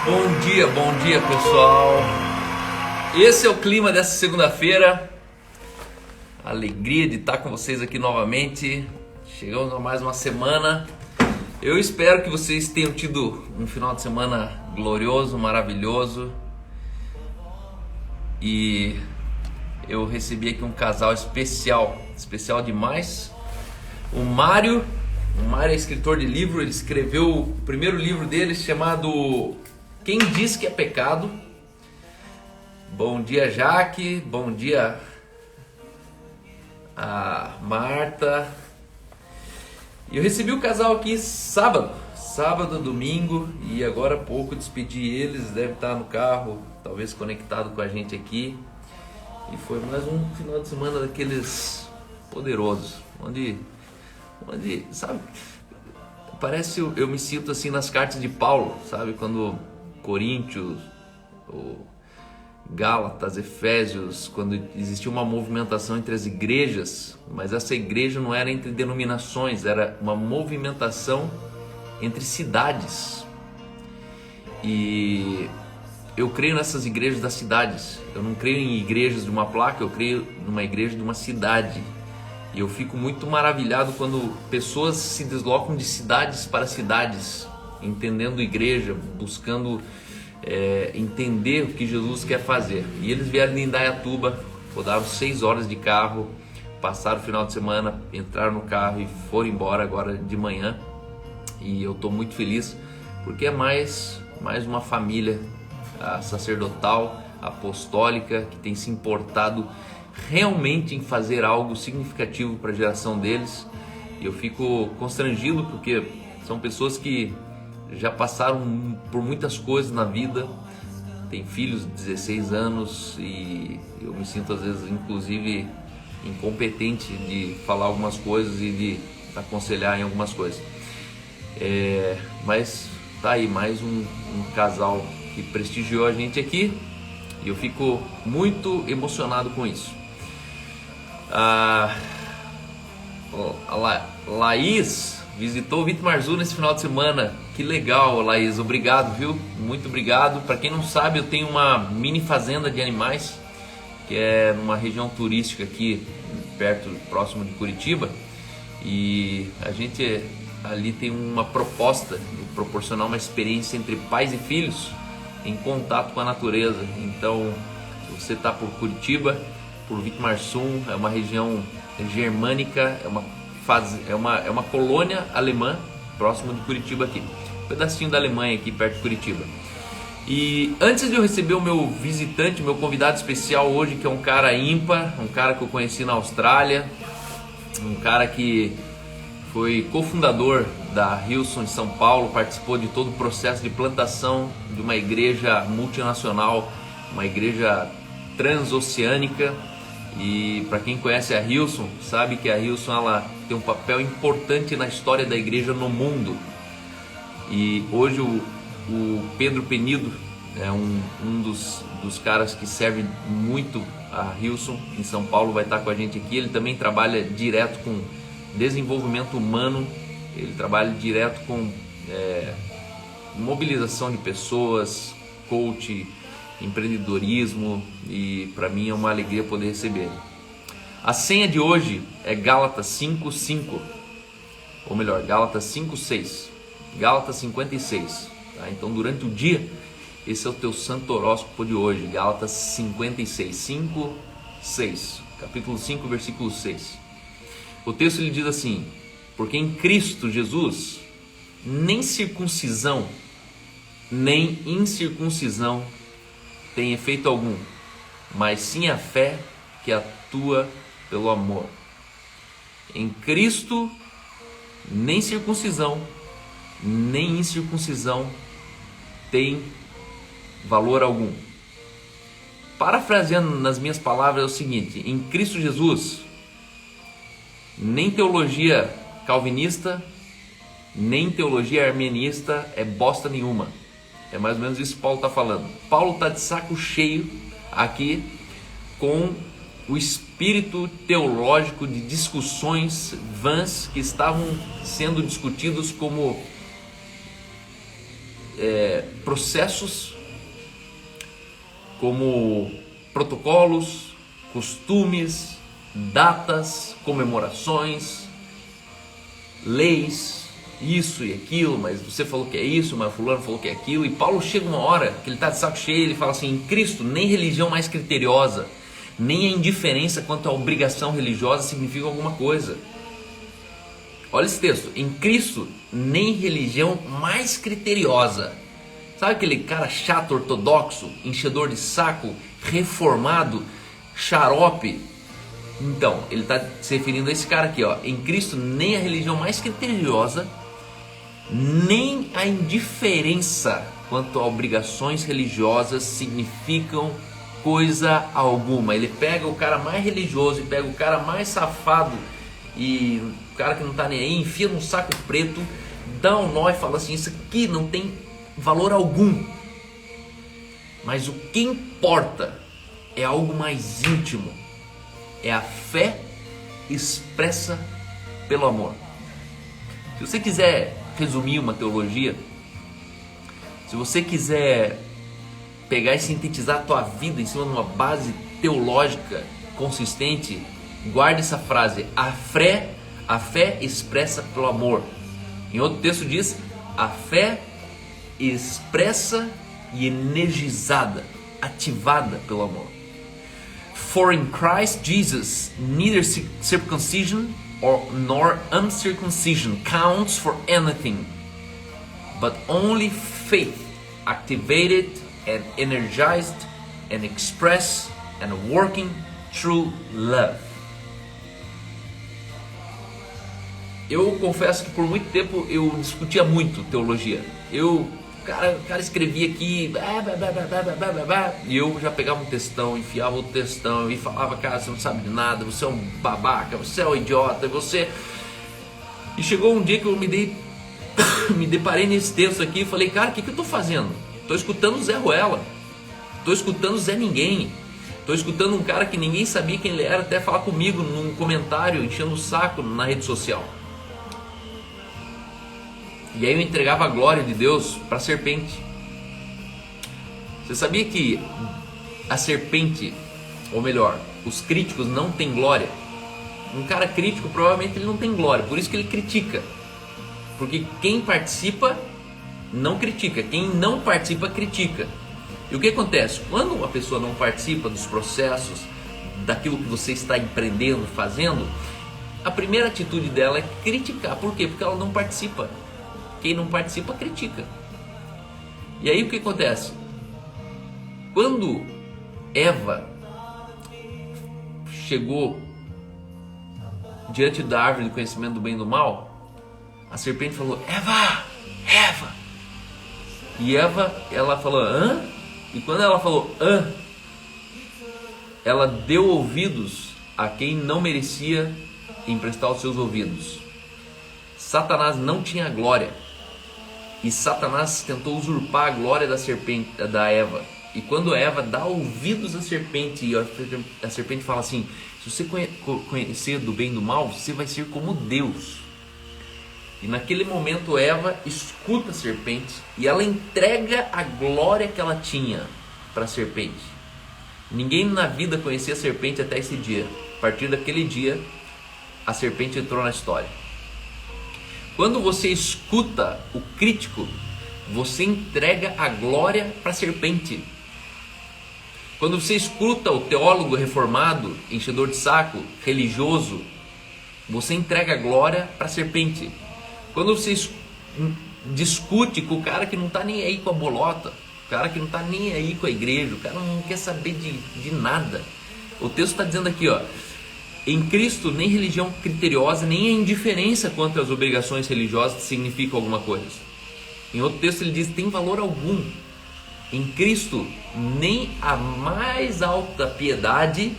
Bom dia pessoal. Esse é o clima dessa segunda-feira. Alegria de estar com vocês aqui novamente. Chegamos a mais uma semana. Eu espero que vocês tenham tido um final de semana glorioso, maravilhoso. E eu recebi aqui um casal especial demais. O Mário é escritor de livro. Ele escreveu o primeiro livro dele chamado Quem Diz Que É Pecado. Bom dia, Jaque. Bom dia, a Marta. E eu recebi o casal aqui sábado, domingo, e agora há pouco despedi eles. Deve estar no carro, talvez conectado com a gente aqui. E foi mais um final de semana daqueles poderosos, onde sabe, parece eu me sinto assim nas cartas de Paulo, sabe, quando Coríntios, Gálatas, Efésios, quando existia uma movimentação entre as igrejas, mas essa igreja não era entre denominações, era uma movimentação entre cidades. E eu creio nessas igrejas das cidades. Eu não creio em igrejas de uma placa, eu creio numa igreja de uma cidade. E eu fico muito maravilhado quando pessoas se deslocam de cidades para cidades, entendendo igreja, buscando entender o que Jesus quer fazer. E eles vieram de Indaiatuba, rodaram 6 horas de carro, passaram o final de semana, entraram no carro e foram embora agora de manhã. E eu estou muito feliz porque é mais uma família sacerdotal, apostólica, que tem se importado realmente em fazer algo significativo para a geração deles. E eu fico constrangido porque são pessoas que já passaram por muitas coisas na vida, tem filhos de 16 anos, e eu me sinto às vezes inclusive incompetente de falar algumas coisas e de aconselhar em algumas coisas. Mas tá aí mais um casal que prestigiou a gente aqui, e eu fico muito emocionado com isso. A Laís visitou o Vitor Marzu nesse final de semana. Que legal, Laís, obrigado, viu? Muito obrigado. Para quem não sabe, eu tenho uma mini fazenda de animais, que é numa região turística aqui próximo de Curitiba, e a gente ali tem uma proposta de proporcionar uma experiência entre pais e filhos em contato com a natureza. Então, se você está por Curitiba, por Wittmarsum, é uma região germânica, é uma colônia alemã próximo de Curitiba aqui, um pedacinho da Alemanha aqui perto de Curitiba. E antes de eu receber o meu visitante, meu convidado especial hoje, que é um cara ímpar, um cara que eu conheci na Austrália, um cara que foi cofundador da Hillsong em São Paulo, participou de todo o processo de plantação de uma igreja multinacional, uma igreja transoceânica. E para quem conhece a Hillsong, sabe que a Hillsong ela tem um papel importante na história da igreja no mundo. E hoje o Pedro Penido é um dos caras que serve muito a Hillsong em São Paulo, vai estar com a gente aqui. Ele também trabalha direto com desenvolvimento humano, ele trabalha direto com mobilização de pessoas, coach, empreendedorismo, e para mim é uma alegria poder receber ele. A senha de hoje é Gálatas 5:5, ou melhor, Gálatas 5:6, Gálatas 56, tá? Então durante o dia, esse é o teu santo horóscopo de hoje, Gálatas 56, 5:6, capítulo 5, versículo 6. O texto ele diz assim: porque em Cristo Jesus nem circuncisão nem incircuncisão tem efeito algum, mas sim a fé que atua pelo amor. Em Cristo, nem circuncisão, nem incircuncisão tem valor algum. Parafraseando nas minhas palavras, é o seguinte: em Cristo Jesus, nem teologia calvinista, nem teologia arminiana é bosta nenhuma. É mais ou menos isso que Paulo está falando. Paulo está de saco cheio aqui com o espírito teológico de discussões vãs que estavam sendo discutidos como processos como protocolos, costumes, datas, comemorações, leis, isso e aquilo, mas você falou que é isso, mas fulano falou que é aquilo. E Paulo chega uma hora que ele está de saco cheio, ele fala assim: em Cristo nem religião mais criteriosa, nem a indiferença quanto à obrigação religiosa significa alguma coisa. Olha esse texto: em Cristo nem religião mais criteriosa. Sabe aquele cara chato, ortodoxo, enchedor de saco, reformado, xarope? Então, ele está se referindo a esse cara aqui, ó. Em Cristo nem a religião mais criteriosa, nem a indiferença quanto a obrigações religiosas significam coisa alguma. Ele pega o cara mais religioso e pega o cara mais safado e o cara que não está nem aí, enfia num saco preto, dá um nó e fala assim: isso aqui não tem valor algum. Mas o que importa é algo mais íntimo. É a fé expressa pelo amor. Se você quiser resumir uma teologia, se você quiser pegar e sintetizar a tua vida em cima de uma base teológica consistente, guarde essa frase: a fé expressa pelo amor. Em outro texto diz: a fé expressa e energizada, ativada pelo amor. For in Christ Jesus, neither circumcision nor uncircumcision counts for anything, but only faith activated and energized and expressed and working through love. Eu confesso que por muito tempo eu discutia muito teologia. O cara escrevia aqui, e eu já pegava um textão, enfiava o textão e falava: cara, você não sabe de nada, você é um babaca, você é um idiota, você... E chegou um dia que eu me deparei nesse texto aqui e falei: cara, o que eu tô fazendo? Tô escutando Zé Ruela, tô escutando Zé Ninguém, tô escutando um cara que ninguém sabia quem ele era até falar comigo num comentário, enchendo o saco na rede social. E aí eu entregava a glória de Deus para a serpente. Você sabia que a serpente, ou melhor, os críticos não têm glória? Um cara crítico provavelmente ele não tem glória, por isso que ele critica. Porque quem participa não critica, quem não participa critica. E o que acontece? Quando uma pessoa não participa dos processos, daquilo que você está empreendendo, fazendo, a primeira atitude dela é criticar. Por quê? Porque ela não participa. Quem não participa, critica. E aí o que acontece? Quando Eva chegou diante da árvore do conhecimento do bem e do mal, a serpente falou: Eva, Eva. E Eva, ela falou: hã? E quando ela falou hã, ela deu ouvidos a quem não merecia emprestar os seus ouvidos. Satanás não tinha glória. E Satanás tentou usurpar a glória da serpente, da Eva. E quando Eva dá ouvidos à serpente, e a serpente fala assim: se você conhecer do bem e do mal, você vai ser como Deus. E naquele momento Eva escuta a serpente e ela entrega a glória que ela tinha para a serpente. Ninguém na vida conhecia a serpente até esse dia. A partir daquele dia, a serpente entrou na história. Quando você escuta o crítico, você entrega a glória para a serpente. Quando você escuta o teólogo reformado, enchedor de saco, religioso, você entrega a glória para a serpente. Quando você discute com o cara que não está nem aí com a bolota, o cara que não está nem aí com a igreja, o cara não quer saber de nada. O texto está dizendo aqui, ó: em Cristo nem religião criteriosa, nem a indiferença quanto às obrigações religiosas significa alguma coisa. Em outro texto ele diz: tem valor algum. Em Cristo nem a mais alta piedade,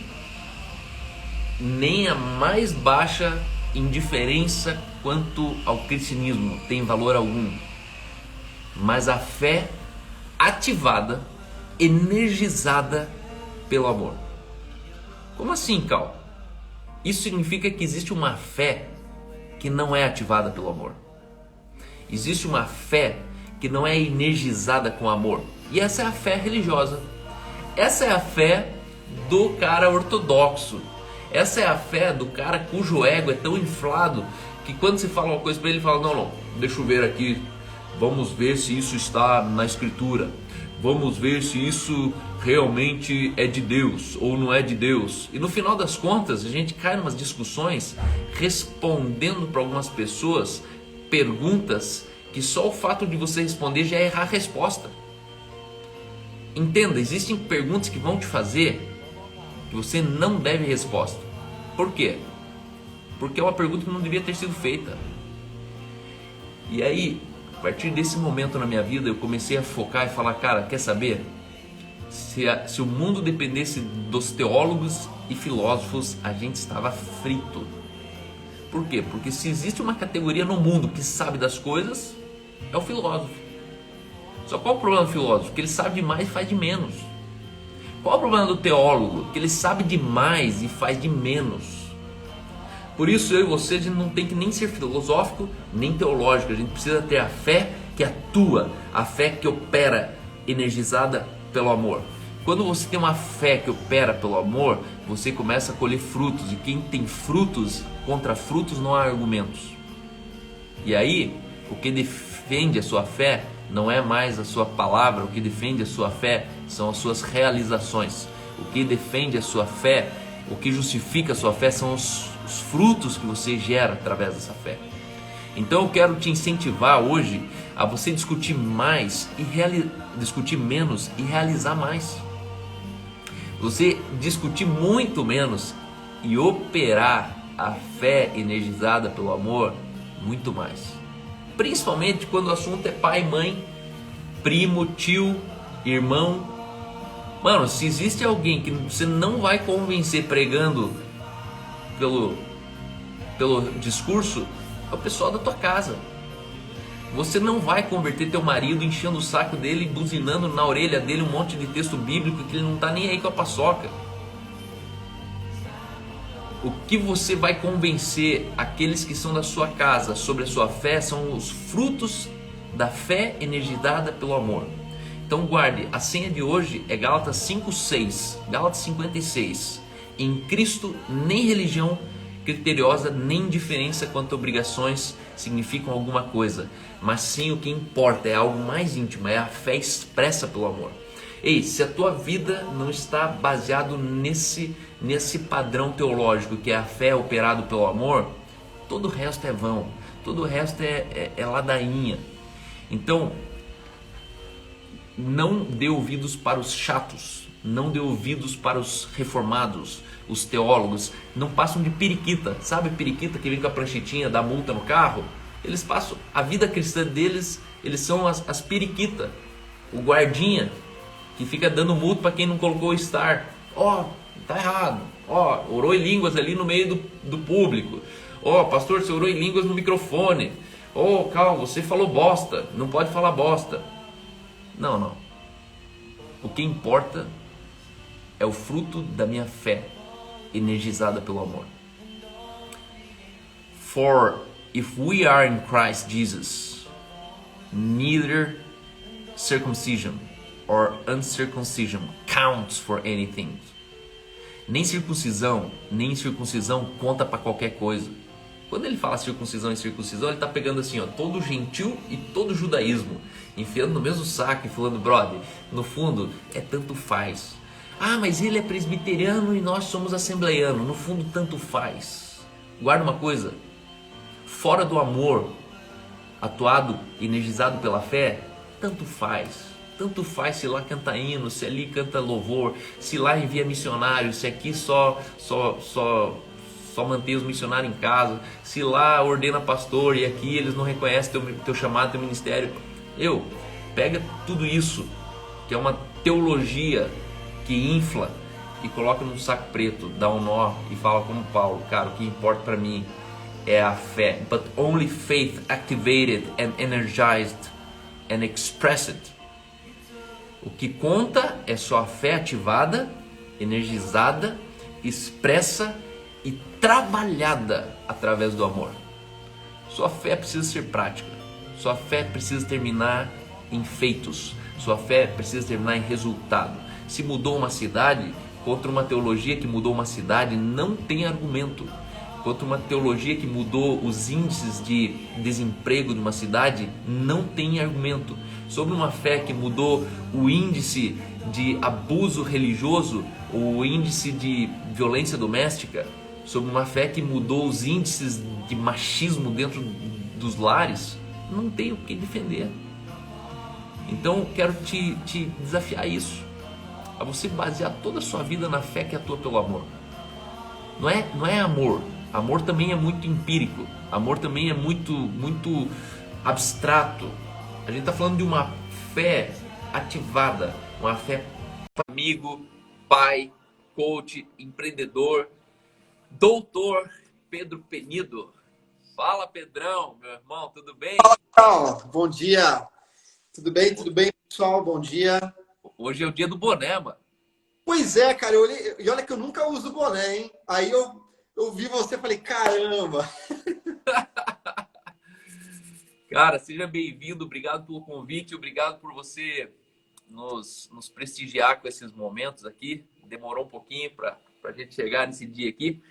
nem a mais baixa indiferença quanto ao cristianismo tem valor algum. Mas a fé ativada, energizada pelo amor. Como assim, Cal? Isso significa que existe uma fé que não é ativada pelo amor. Existe uma fé que não é energizada com amor. E essa é a fé religiosa. Essa é a fé do cara ortodoxo. Essa é a fé do cara cujo ego é tão inflado que quando você fala uma coisa para ele, ele fala: não, deixa eu ver aqui, vamos ver se isso está na escritura, vamos ver se isso realmente é de Deus ou não é de Deus. E no final das contas a gente cai em umas discussões respondendo para algumas pessoas perguntas que só o fato de você responder já é errar a resposta. Entenda, existem perguntas que vão te fazer que você não deve resposta. Por quê? Porque é uma pergunta que não devia ter sido feita. E aí, a partir desse momento na minha vida, eu comecei a focar e falar: cara, quer saber? Se o mundo dependesse dos teólogos e filósofos, a gente estava frito. Por quê? Porque se existe uma categoria no mundo que sabe das coisas, é o filósofo. Só qual o problema do filósofo? Que ele sabe demais e faz de menos. Qual o problema do teólogo? Que ele sabe demais e faz de menos. Por isso eu e você, a gente não tem que nem ser filosófico, nem teológico. A gente precisa ter a fé que atua, a fé que opera, energizada pelo amor. Quando você tem uma fé que opera pelo amor, você começa a colher frutos. E quem tem frutos, contra frutos não há argumentos. E aí, o que defende a sua fé não é mais a sua palavra. O que defende a sua fé são as suas realizações. O que defende a sua fé, o que justifica a sua fé são os frutos que você gera através dessa fé. Então eu quero te incentivar hoje a você discutir mais e discutir menos e realizar mais. Você discutir muito menos e operar a fé energizada pelo amor muito mais. Principalmente quando o assunto é pai, mãe, primo, tio, irmão. Mano, se existe alguém que você não vai convencer pregando pelo discurso, é o pessoal da tua casa. Você não vai converter teu marido enchendo o saco dele, buzinando na orelha dele um monte de texto bíblico que ele não está nem aí com a paçoca. O que você vai convencer aqueles que são da sua casa sobre a sua fé são os frutos da fé energizada pelo amor. Então guarde, a senha de hoje é Gálatas 5:6, Gálatas 56. Em Cristo nem religião criteriosa, nem diferença quanto a obrigações significam alguma coisa, mas sim o que importa é algo mais íntimo, é a fé expressa pelo amor. Ei, se a tua vida não está baseado nesse padrão teológico que é a fé operado pelo amor, todo o resto é vão, todo o resto é ladainha. Então, não dê ouvidos para os chatos, não dê ouvidos para os reformados, os teólogos. Não passam de periquita, sabe periquita que vem com a pranchetinha da multa no carro? Eles passam a vida cristã deles, eles são as periquitas, o guardinha que fica dando multa para quem não colocou o star. Tá errado, orou em línguas ali no meio do público, pastor, você orou em línguas no microfone, calma, você falou bosta, não pode falar bosta. Não, o que importa é o fruto da minha fé energizada pelo amor. For if we are in Christ Jesus, neither circumcision or uncircumcision counts for anything. Nem circuncisão, nem incircuncisão conta para qualquer coisa. Quando ele fala circuncisão e circuncisão, ele está pegando assim, todo gentil e todo judaísmo, enfiando no mesmo saco e falando: brother, no fundo é tanto faz. Mas ele é presbiteriano e nós somos assembleiano. No fundo, tanto faz. Guarda uma coisa: fora do amor, atuado, energizado pela fé, tanto faz. Tanto faz se lá canta hino, se ali canta louvor, se lá envia missionário, se aqui só mantém os missionários em casa, se lá ordena pastor e aqui eles não reconhecem teu chamado, teu ministério. Pega tudo isso, que é uma teologia que infla, e coloca num saco preto, dá um nó e fala como Paulo: cara, o que importa para mim é a fé. But only faith activated and energized and expressed. O que conta é só a fé ativada, energizada, expressa e trabalhada através do amor. Sua fé precisa ser prática. Sua fé precisa terminar em feitos. Sua fé precisa terminar em resultado. Se mudou uma cidade, contra uma teologia que mudou uma cidade, não tem argumento. Contra uma teologia que mudou os índices de desemprego de uma cidade, não tem argumento. Sobre uma fé que mudou o índice de abuso religioso, o índice de violência doméstica, sobre uma fé que mudou os índices de machismo dentro dos lares, não tem o que defender. Então eu quero te desafiar isso, a você basear toda a sua vida na fé que atua pelo amor. Não é amor. Amor também é muito empírico. Amor também é muito abstrato. A gente está falando de uma fé ativada, uma fé amigo, pai, coach, empreendedor, doutor Pedro Penido. Fala, Pedrão, meu irmão, tudo bem? Fala, bom dia. Tudo bem, pessoal? Bom dia. Hoje é o dia do boné, mano. Pois é, cara, eu olhei, e olha que eu nunca uso boné, hein? Aí eu vi você e falei, caramba. Cara, seja bem-vindo, obrigado pelo convite, obrigado por você nos prestigiar com esses momentos aqui. Demorou um pouquinho para a gente chegar nesse dia aqui,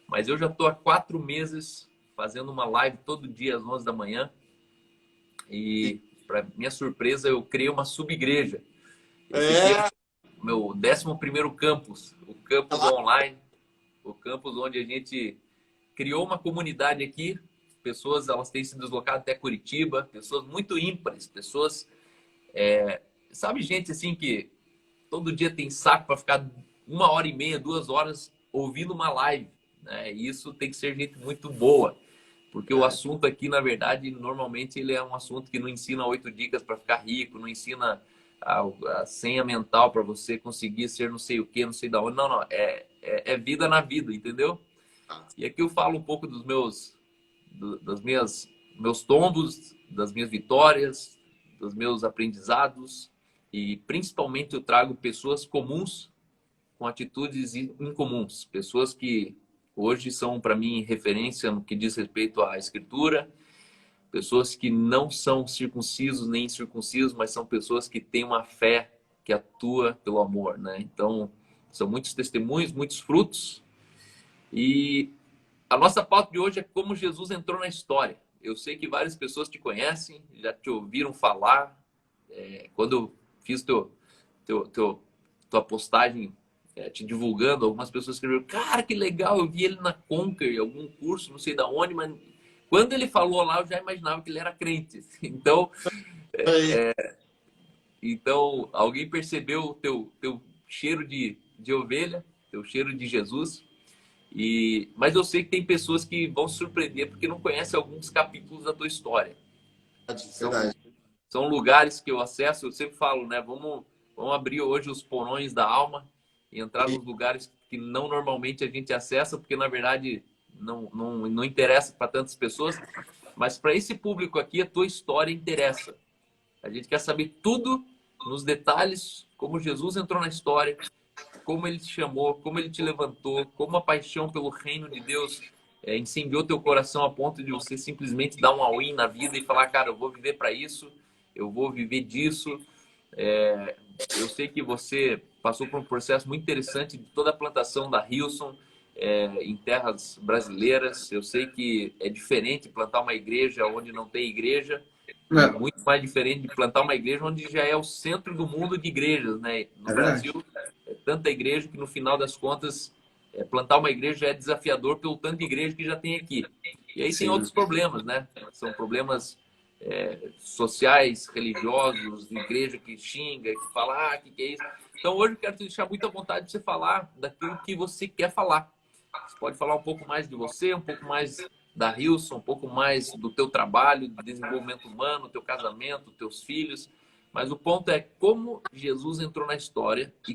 mas eu já estou há 4 meses fazendo uma live todo dia às 11 da manhã e, para minha surpresa, eu criei uma sub-igreja. Esse aqui é o meu 11º campus, o campus online, o campus onde a gente criou uma comunidade aqui. Pessoas, elas têm se deslocado até Curitiba, pessoas muito ímpares, pessoas, sabe, gente assim que todo dia tem saco para ficar 1h30, 2 horas ouvindo uma live, né? E isso tem que ser gente muito boa, porque o assunto aqui, na verdade, normalmente ele é um assunto que não ensina 8 dicas para ficar rico, não ensina a senha mental para você conseguir ser não sei o que, não sei da onde. Não, é vida na vida, entendeu? E aqui eu falo um pouco dos meus tombos, das minhas vitórias, dos meus aprendizados, e principalmente eu trago pessoas comuns com atitudes incomuns, pessoas que hoje são para mim referência no que diz respeito à escritura, pessoas que não são circuncisos nem incircuncisos, mas são pessoas que têm uma fé que atua pelo amor, né? Então, são muitos testemunhos, muitos frutos. E a nossa pauta de hoje é como Jesus entrou na história. Eu sei que várias pessoas te conhecem, já te ouviram falar. Quando eu fiz tua postagem te divulgando, algumas pessoas escreveram: cara, que legal, eu vi ele na Conquer, em algum curso, não sei da onde, mas quando ele falou lá, eu já imaginava que ele era crente. Então alguém percebeu o teu cheiro de ovelha, teu cheiro de Jesus. Mas eu sei que tem pessoas que vão se surpreender porque não conhecem alguns capítulos da tua história. São lugares que eu acesso, eu sempre falo, né? Vamos abrir hoje os porões da alma e entrar nos lugares que não normalmente a gente acessa, porque na verdade não interessa para tantas pessoas. Mas para esse público aqui, a tua história interessa. A gente quer saber tudo nos detalhes, como Jesus entrou na história, como ele te chamou, como ele te levantou, como a paixão pelo reino de Deus incendiou teu coração a ponto de você simplesmente dar um all-in na vida e falar: cara, eu vou viver para isso, eu vou viver disso. Eu sei que você passou por um processo muito interessante de toda a plantação da Hillsong em terras brasileiras. Eu sei que é diferente plantar uma igreja onde não tem igreja, muito mais diferente de plantar uma igreja onde já é o centro do mundo de igrejas, né? No Brasil, tanta igreja que no final das contas plantar uma igreja já é desafiador pelo tanto de igreja que já tem aqui. E aí tem outros problemas, né? São problemas sociais, religiosos, de igreja que xinga, que fala: que é isso? Então hoje eu quero te deixar muito à vontade de você falar daquilo que você quer falar. Você pode falar um pouco mais de você, um pouco mais da Hillsong, um pouco mais do teu trabalho, de desenvolvimento humano, teu casamento, teus filhos. Mas o ponto é como Jesus entrou na história e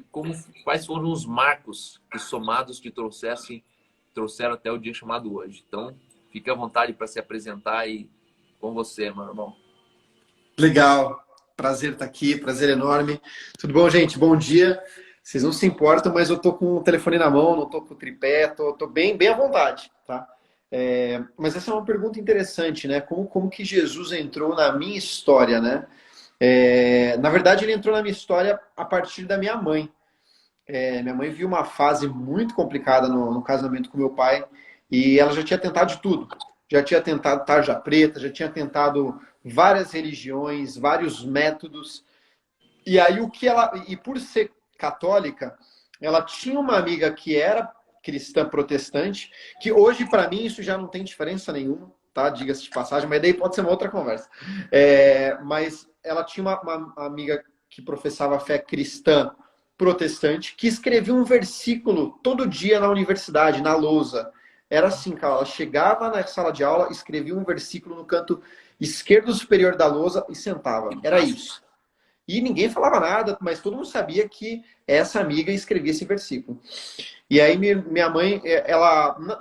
quais foram os marcos que somados te trouxeram até o dia chamado hoje. Então, fique à vontade para se apresentar aí com você, meu irmão. Legal. Prazer estar aqui, prazer enorme. Tudo bom, gente? Bom dia. Vocês não se importam, mas eu tô com o telefone na mão, não tô com o tripé, tô bem à vontade, tá? Mas essa é uma pergunta interessante, né? Como que Jesus entrou na minha história, né? Na verdade, ele entrou na minha história a partir da minha mãe. Minha mãe viu uma fase muito complicada no casamento com meu pai e ela já tinha tentado de tudo. Já tinha tentado tarja preta, já tinha tentado várias religiões, vários métodos. E aí e por ser católica, ela tinha uma amiga que era cristã protestante, que hoje para mim isso já não tem diferença nenhuma, tá? Diga-se de passagem, mas daí pode ser uma outra conversa. Mas ela tinha uma amiga que professava fé cristã protestante, que escrevia um versículo todo dia na universidade, na lousa. Era assim, cara, ela chegava na sala de aula, escrevia um versículo no canto esquerdo superior da lousa e sentava. Era isso. E ninguém falava nada, mas todo mundo sabia que essa amiga escrevia esse versículo. E aí minha mãe,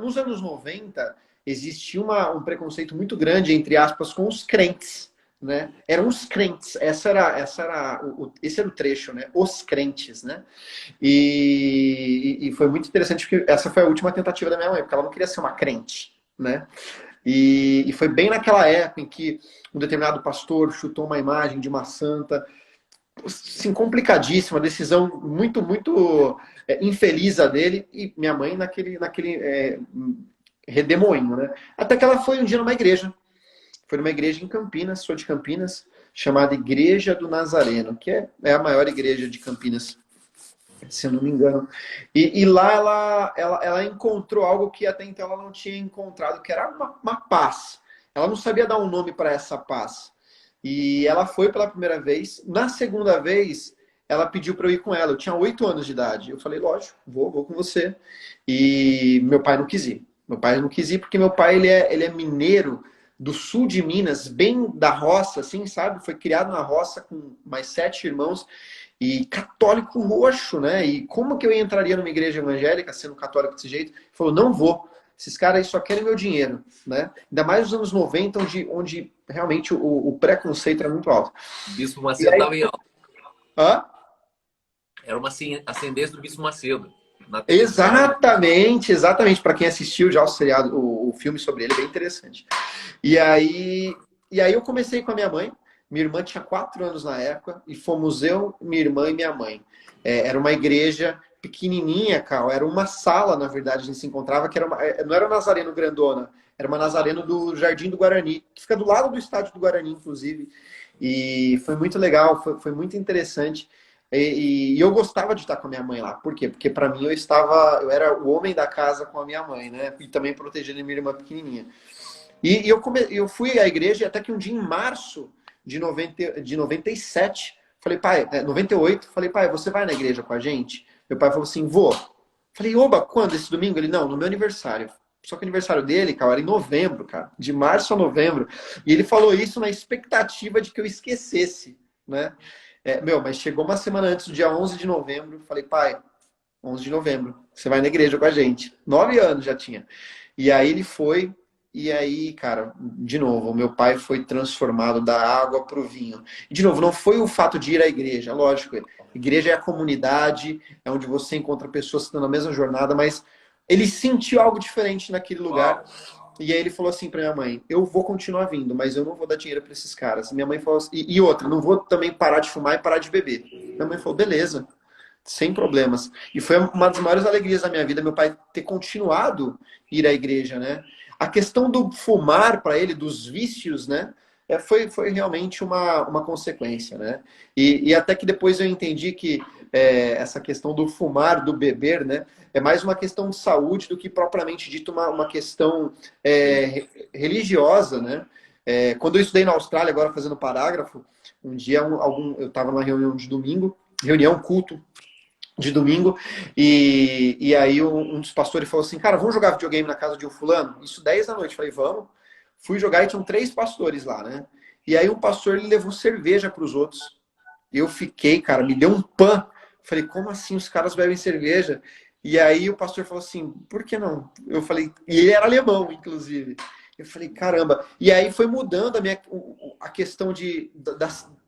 nos anos 90, existia um preconceito muito grande, entre aspas, com os crentes, né? Eram os crentes, esse era o trecho, né? Os crentes, né? E foi muito interessante, porque essa foi a última tentativa da minha mãe, porque ela não queria ser uma crente, né? E foi bem naquela época em que um determinado pastor chutou uma imagem de uma santa, assim, complicadíssima, decisão muito infeliz a dele, e minha mãe naquele redemoinho, né? Até que ela foi um dia numa igreja. Foi numa igreja em Campinas, sou de Campinas, chamada Igreja do Nazareno, que é a maior igreja de Campinas, se eu não me engano. E lá ela encontrou algo que até então ela não tinha encontrado, que era uma paz. Ela não sabia dar um nome para essa paz. E ela foi pela primeira vez. Na segunda vez, ela pediu para eu ir com ela. Eu tinha 8 anos de idade. Eu falei, lógico, vou com você. E meu pai não quis ir. Meu pai não quis ir porque meu pai ele é mineiro do sul de Minas, bem da roça, assim, sabe? Foi criado na roça com mais 7 irmãos e católico roxo, né? E como que eu entraria numa igreja evangélica sendo católico desse jeito? Ele falou, não vou. Esses caras aí só querem meu dinheiro, né? Ainda mais nos anos 90, onde realmente o preconceito era muito alto. Bispo E Macedo aí, estava em alta. hã? Era uma ascendência do Bispo Macedo na televisão. Exatamente. Para quem assistiu já o seriado, o filme sobre ele, é bem interessante. E aí, e aí eu comecei com a minha mãe. Minha irmã tinha 4 anos na época e fomos eu, minha irmã e minha mãe. Era uma igreja pequenininha, Cal. Era uma sala, na verdade, a gente se encontrava, que não era o Nazareno grandona, era uma Nazareno do Jardim do Guarani, que fica do lado do estádio do Guarani, inclusive. E foi muito legal, foi muito interessante. E eu gostava de estar com a minha mãe lá. Por quê? Porque para mim eu era o homem da casa com a minha mãe, né? E também protegendo a minha irmã pequenininha. Eu fui à igreja até que um dia em março de 97, falei, pai, 98, falei, pai, você vai na igreja com a gente? Meu pai falou assim, vou. Falei, oba, quando? Esse domingo? Ele, não, no meu aniversário. Só que o aniversário dele, cara, era em novembro, cara. De março a novembro. E ele falou isso na expectativa de que eu esquecesse, né? Mas chegou uma semana antes, do dia 11 de novembro, falei, pai, 11 de novembro, você vai na igreja com a gente. 9 anos já tinha. E aí ele foi, e aí, cara, de novo, o meu pai foi transformado da água para o vinho. E, de novo, não foi o fato de ir à igreja, lógico. Igreja é a comunidade, é onde você encontra pessoas que estão na mesma jornada, mas ele sentiu algo diferente naquele lugar. Uau. E aí ele falou assim para minha mãe, eu vou continuar vindo, mas eu não vou dar dinheiro para esses caras. Minha mãe falou assim, e outra, não vou também parar de fumar e parar de beber. Minha mãe falou, beleza, sem problemas. E foi uma das maiores alegrias da minha vida, meu pai ter continuado ir à igreja, né? A questão do fumar para ele, dos vícios, né? Foi realmente uma consequência, né? E até que depois eu entendi que essa questão do fumar, do beber, né? É mais uma questão de saúde do que propriamente dito uma questão religiosa, né? Quando eu estudei na Austrália, agora fazendo parágrafo, um dia eu estava numa reunião de domingo, culto de domingo, e aí um dos pastores falou assim, cara, vamos jogar videogame na casa de um fulano? Isso 10 da noite. Falei, vamos. Fui jogar e tinham 3 pastores lá, né? E aí um pastor ele levou cerveja para os outros. Eu fiquei, cara, me deu um pan. Falei, como assim os caras bebem cerveja? E aí o pastor falou assim, por que não? Eu falei, e ele era alemão, inclusive. Eu falei, caramba. E aí foi mudando a questão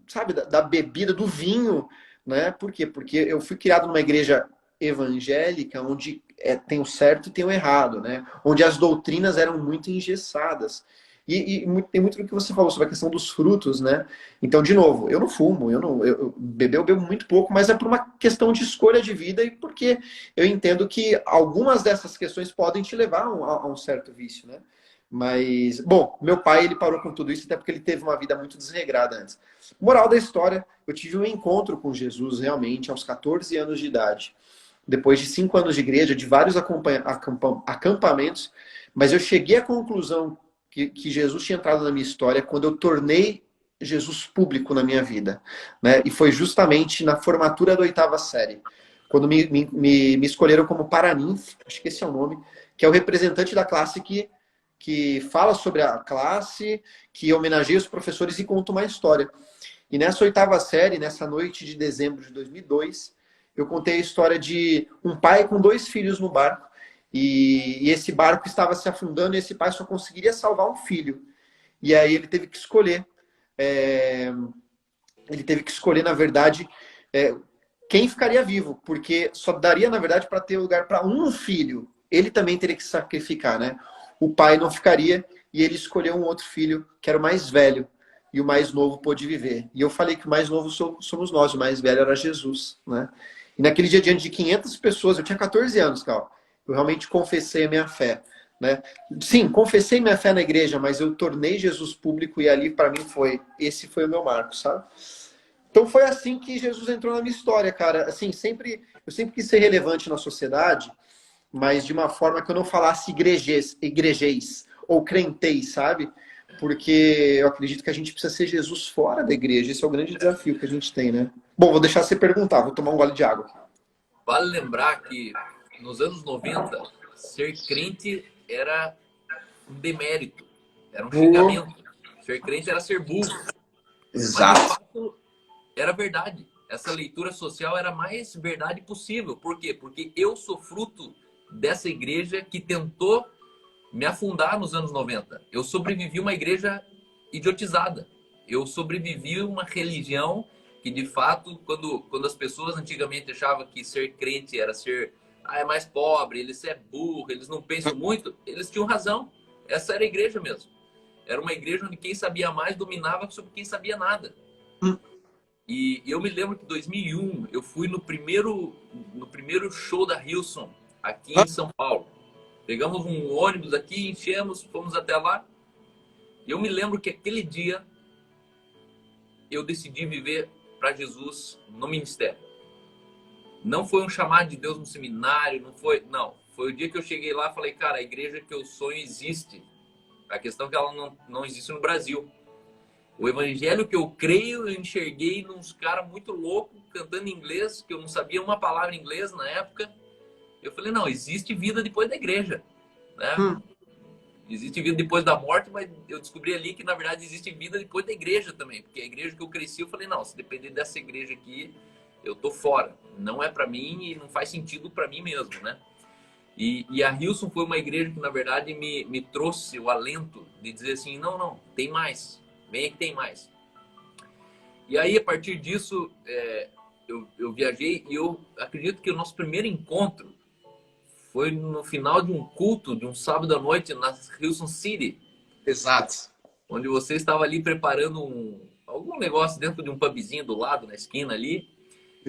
sabe, da bebida, do vinho, né? Por quê? Porque eu fui criado numa igreja evangélica onde tem o certo e tem o errado, né? Onde as doutrinas eram muito engessadas. Tem muito do que você falou sobre a questão dos frutos, né? Então, de novo, eu não fumo, eu bebo muito pouco, mas é por uma questão de escolha de vida e porque eu entendo que algumas dessas questões podem te levar a um certo vício, né? Mas, bom, meu pai, ele parou com tudo isso até porque ele teve uma vida muito desregrada antes. Moral da história, eu tive um encontro com Jesus realmente aos 14 anos de idade. Depois de 5 anos de igreja, de vários acampamentos, mas eu cheguei à conclusão que Jesus tinha entrado na minha história quando eu tornei Jesus público na minha vida, né? E foi justamente na formatura da oitava série, quando me escolheram como Paraninf, acho que esse é o nome, que é o representante da classe que fala sobre a classe, que homenageia os professores e conta uma história. E nessa oitava série, nessa noite de dezembro de 2002, eu contei a história de um pai com 2 filhos no barco. E esse barco estava se afundando e esse pai só conseguiria salvar um filho. E aí ele teve que escolher. Ele teve que escolher, na verdade, quem ficaria vivo. Porque só daria, na verdade, para ter lugar para um filho. Ele também teria que sacrificar, né? O pai não ficaria e ele escolheu um outro filho, que era o mais velho. E o mais novo pôde viver. E eu falei que o mais novo somos nós, o mais velho era Jesus, né? E naquele dia, diante de 500 pessoas, eu tinha 14 anos, Cal, eu realmente confessei a minha fé, né? Sim, confessei minha fé na igreja, mas eu tornei Jesus público e ali para mim esse foi o meu marco, sabe? Então foi assim que Jesus entrou na minha história, cara. Assim, eu sempre quis ser relevante na sociedade, mas de uma forma que eu não falasse igrejês ou crentez, sabe? Porque eu acredito que a gente precisa ser Jesus fora da igreja. Esse é o grande desafio que a gente tem, né? Bom, vou deixar você perguntar, vou tomar um gole de água. Vale lembrar que nos anos 90, ser crente era um demérito, era um Boa. xingamento. Ser crente era ser burro. Mas de Exato. fato era verdade. Essa leitura social era a mais verdade possível. Por quê? Porque eu sou fruto dessa igreja que tentou me afundar nos anos 90. Eu sobrevivi a uma igreja idiotizada. Eu sobrevivi a uma religião que, de fato, quando as pessoas antigamente achavam que ser crente era ser é mais pobre, eles é burro, eles não pensam muito, eles tinham razão. Essa era a igreja mesmo. Era uma igreja onde quem sabia mais dominava sobre quem sabia nada. E eu me lembro que em 2001 eu fui no primeiro show da Hillsong aqui em São Paulo. Pegamos um ônibus aqui, enchemos, fomos até lá. E eu me lembro que aquele dia eu decidi viver para Jesus no ministério. Não foi um chamado de Deus no seminário, não. Foi o dia que eu cheguei lá e falei, cara, a igreja que eu sonho existe. A questão é que ela não existe no Brasil. O evangelho que eu creio, eu enxerguei uns caras muito loucos cantando em inglês, que eu não sabia uma palavra em inglês na época. Eu falei, não, existe vida depois da igreja, né? Existe vida depois da morte, mas eu descobri ali que, na verdade, existe vida depois da igreja também. Porque a igreja que eu cresci, eu falei, não, se depender dessa igreja aqui, eu tô fora. Não é para mim e não faz sentido para mim mesmo, né? E a Hillsong foi uma igreja que, na verdade, me trouxe o alento de dizer assim, não, tem mais. Vem que tem mais. E aí, a partir disso, eu viajei e eu acredito que o nosso primeiro encontro foi no final de um culto, de um sábado à noite, na Hillsong City. Exato. Onde você estava ali preparando algum negócio dentro de um pubzinho do lado, na esquina ali.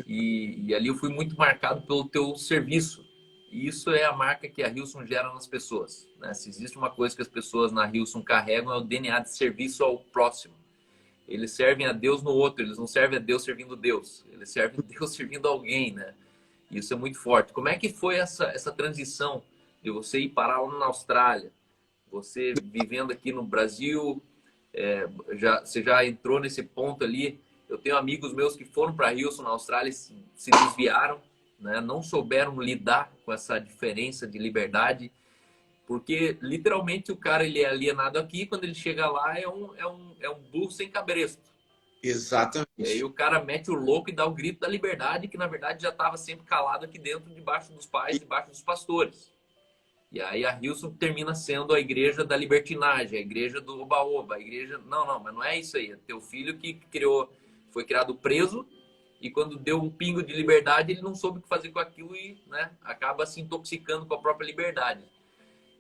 E ali eu fui muito marcado pelo teu serviço. E isso é a marca que a Hillsong gera nas pessoas, né? Se existe uma coisa que as pessoas na Hillsong carregam é o DNA de serviço ao próximo. Eles servem a Deus no outro, eles não servem a Deus servindo Deus. Eles servem a Deus servindo alguém, né? Isso é muito forte. Como é que foi essa transição de você ir parar lá na Austrália, você vivendo aqui no Brasil, você já entrou nesse ponto ali? Eu tenho amigos meus que foram para Hillsong na Austrália e se desviaram, né? Não souberam lidar com essa diferença de liberdade, porque literalmente o cara ele é alienado aqui, quando ele chega lá é um burro sem cabresto. E aí Exatamente. o cara mete o louco e dá o grito da liberdade, que na verdade já estava sempre calado aqui dentro, debaixo dos pais, debaixo dos pastores. E aí a Hillsong termina sendo a igreja da libertinagem, a igreja do oba-oba, a igreja... Não, mas não é isso aí. É teu filho que foi criado preso e quando deu um pingo de liberdade, ele não soube o que fazer com aquilo e, né, acaba se intoxicando com a própria liberdade.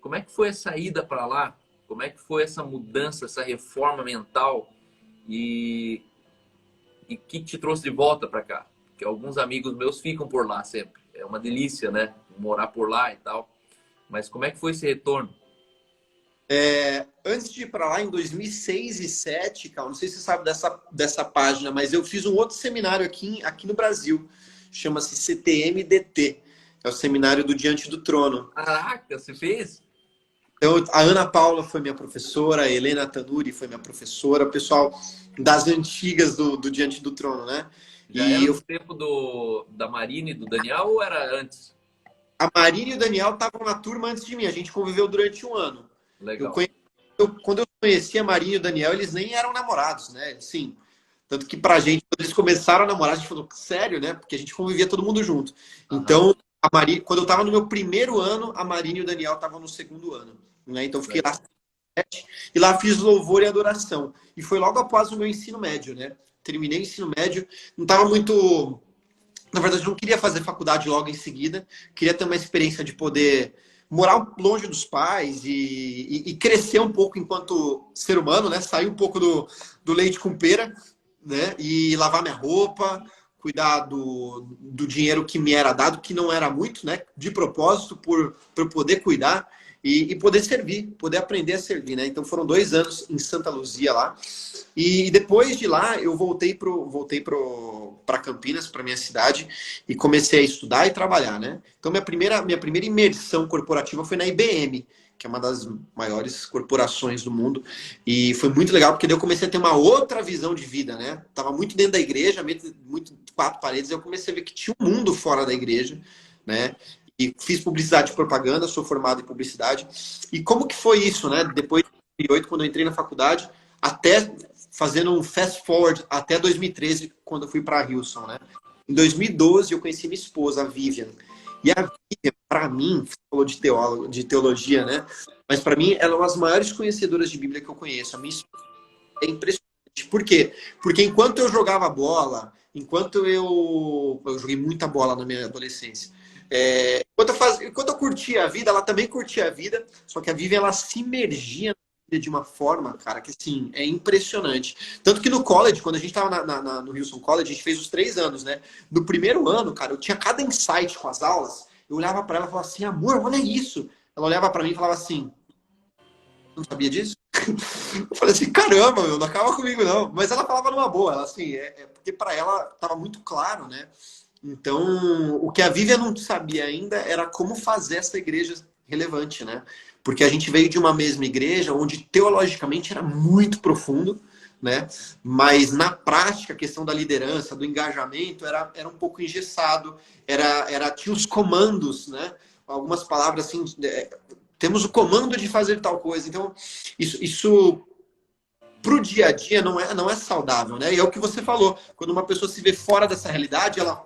Como é que foi a saída para lá? Como é que foi essa mudança, essa reforma mental e, e que te trouxe de volta para cá? Porque alguns amigos meus ficam por lá sempre. É uma delícia, né? Morar por lá e tal. Mas como é que foi esse retorno? Antes de ir para lá, em 2006 e 2007, cara, não sei se você sabe dessa página, mas eu fiz um outro seminário aqui no Brasil. Chama-se CTMDT. É o Seminário do Diante do Trono. Caraca, você fez? Então, a Ana Paula foi minha professora, a Helena Tanuri foi minha professora, o pessoal das antigas do Diante do Trono, né? Já E era eu, no tempo da Marina e do Daniel ou era antes? a Marina e o Daniel estavam na turma antes de mim, a gente conviveu durante um ano. Eu Legal. conheci, quando eu conheci a Marina e o Daniel, eles nem eram namorados, né? Sim. Tanto que pra gente, quando eles começaram a namorar, a gente falou, sério, né? Porque a gente convivia todo mundo junto. Aham, Então, a Marina, quando eu tava no meu primeiro ano, a Marina e o Daniel estavam no segundo ano. Né? Então, eu fiquei lá legal. e lá fiz louvor e adoração. E foi logo após o meu ensino médio, né? Terminei o ensino médio, não estava muito. Na verdade, eu não queria fazer faculdade logo em seguida, queria ter uma experiência de poder morar longe dos pais e crescer um pouco enquanto ser humano, né? Sair um pouco do leite com pera, né? E lavar minha roupa, cuidar do dinheiro que me era dado, que não era muito, né? De propósito, por eu poder cuidar e poder servir, poder aprender a servir, né? Então foram 2 anos em Santa Luzia lá. E depois de lá, eu voltei para Campinas, para minha cidade, e comecei a estudar e trabalhar, né? Então, minha primeira imersão corporativa foi na IBM, que é uma das maiores corporações do mundo. E foi muito legal, porque daí eu comecei a ter uma outra visão de vida, né? Tava muito dentro da igreja, muito quatro paredes, e eu comecei a ver que tinha um mundo fora da igreja, né? E fiz publicidade e propaganda, sou formado em publicidade. E como que foi isso, né? Depois de 2008, quando eu entrei na faculdade, até fazendo um fast forward até 2013, quando eu fui para Houston, né? Em 2012, eu conheci minha esposa, a Vivian. E a Vivian, para mim, você falou de teologia, né? Mas para mim, ela é uma das maiores conhecedoras de Bíblia que eu conheço. A minha esposa é impressionante. Por quê? Porque enquanto eu jogava bola, enquanto eu joguei muita bola na minha adolescência, enquanto eu curtia a vida, ela também curtia a vida, só que a Vivian, ela se imergia na vida de uma forma, cara, que assim, é impressionante. Tanto que no college, quando a gente tava no Wilson College, a gente fez os 3 anos, né? No primeiro ano, cara, eu tinha cada insight com as aulas, eu olhava para ela e falava assim, amor, olha isso. Ela olhava para mim e falava assim, não sabia disso? Eu falei assim, caramba, meu, não acaba comigo não. Mas ela falava numa boa, ela, assim, porque para ela tava muito claro, né? Então, o que a Vivian não sabia ainda era como fazer essa igreja relevante, né? Porque a gente veio de uma mesma igreja onde teologicamente era muito profundo, né? Mas na prática, a questão da liderança, do engajamento, era um pouco engessado, tinha os comandos, né? Algumas palavras assim, temos o comando de fazer tal coisa. Então, isso pro dia a dia não é saudável, né? E é o que você falou. Quando uma pessoa se vê fora dessa realidade, ela,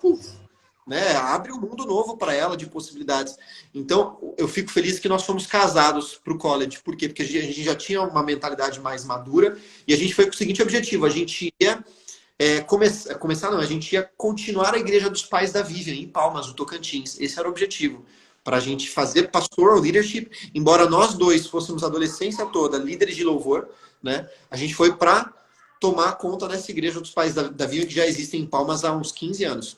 né, abre um mundo novo para ela de possibilidades. Então, eu fico feliz que nós fomos casados pro college. Por quê? Porque a gente já tinha uma mentalidade mais madura e a gente foi com o seguinte objetivo: a gente ia começar, não, a gente ia continuar a igreja dos pais da Vivian em Palmas, no Tocantins. Esse era o objetivo. Para a gente fazer pastoral leadership, embora nós dois fôssemos a adolescência toda líderes de louvor, né? A gente foi para tomar conta dessa igreja dos pais da Vivian, que já existem em Palmas há uns 15 anos.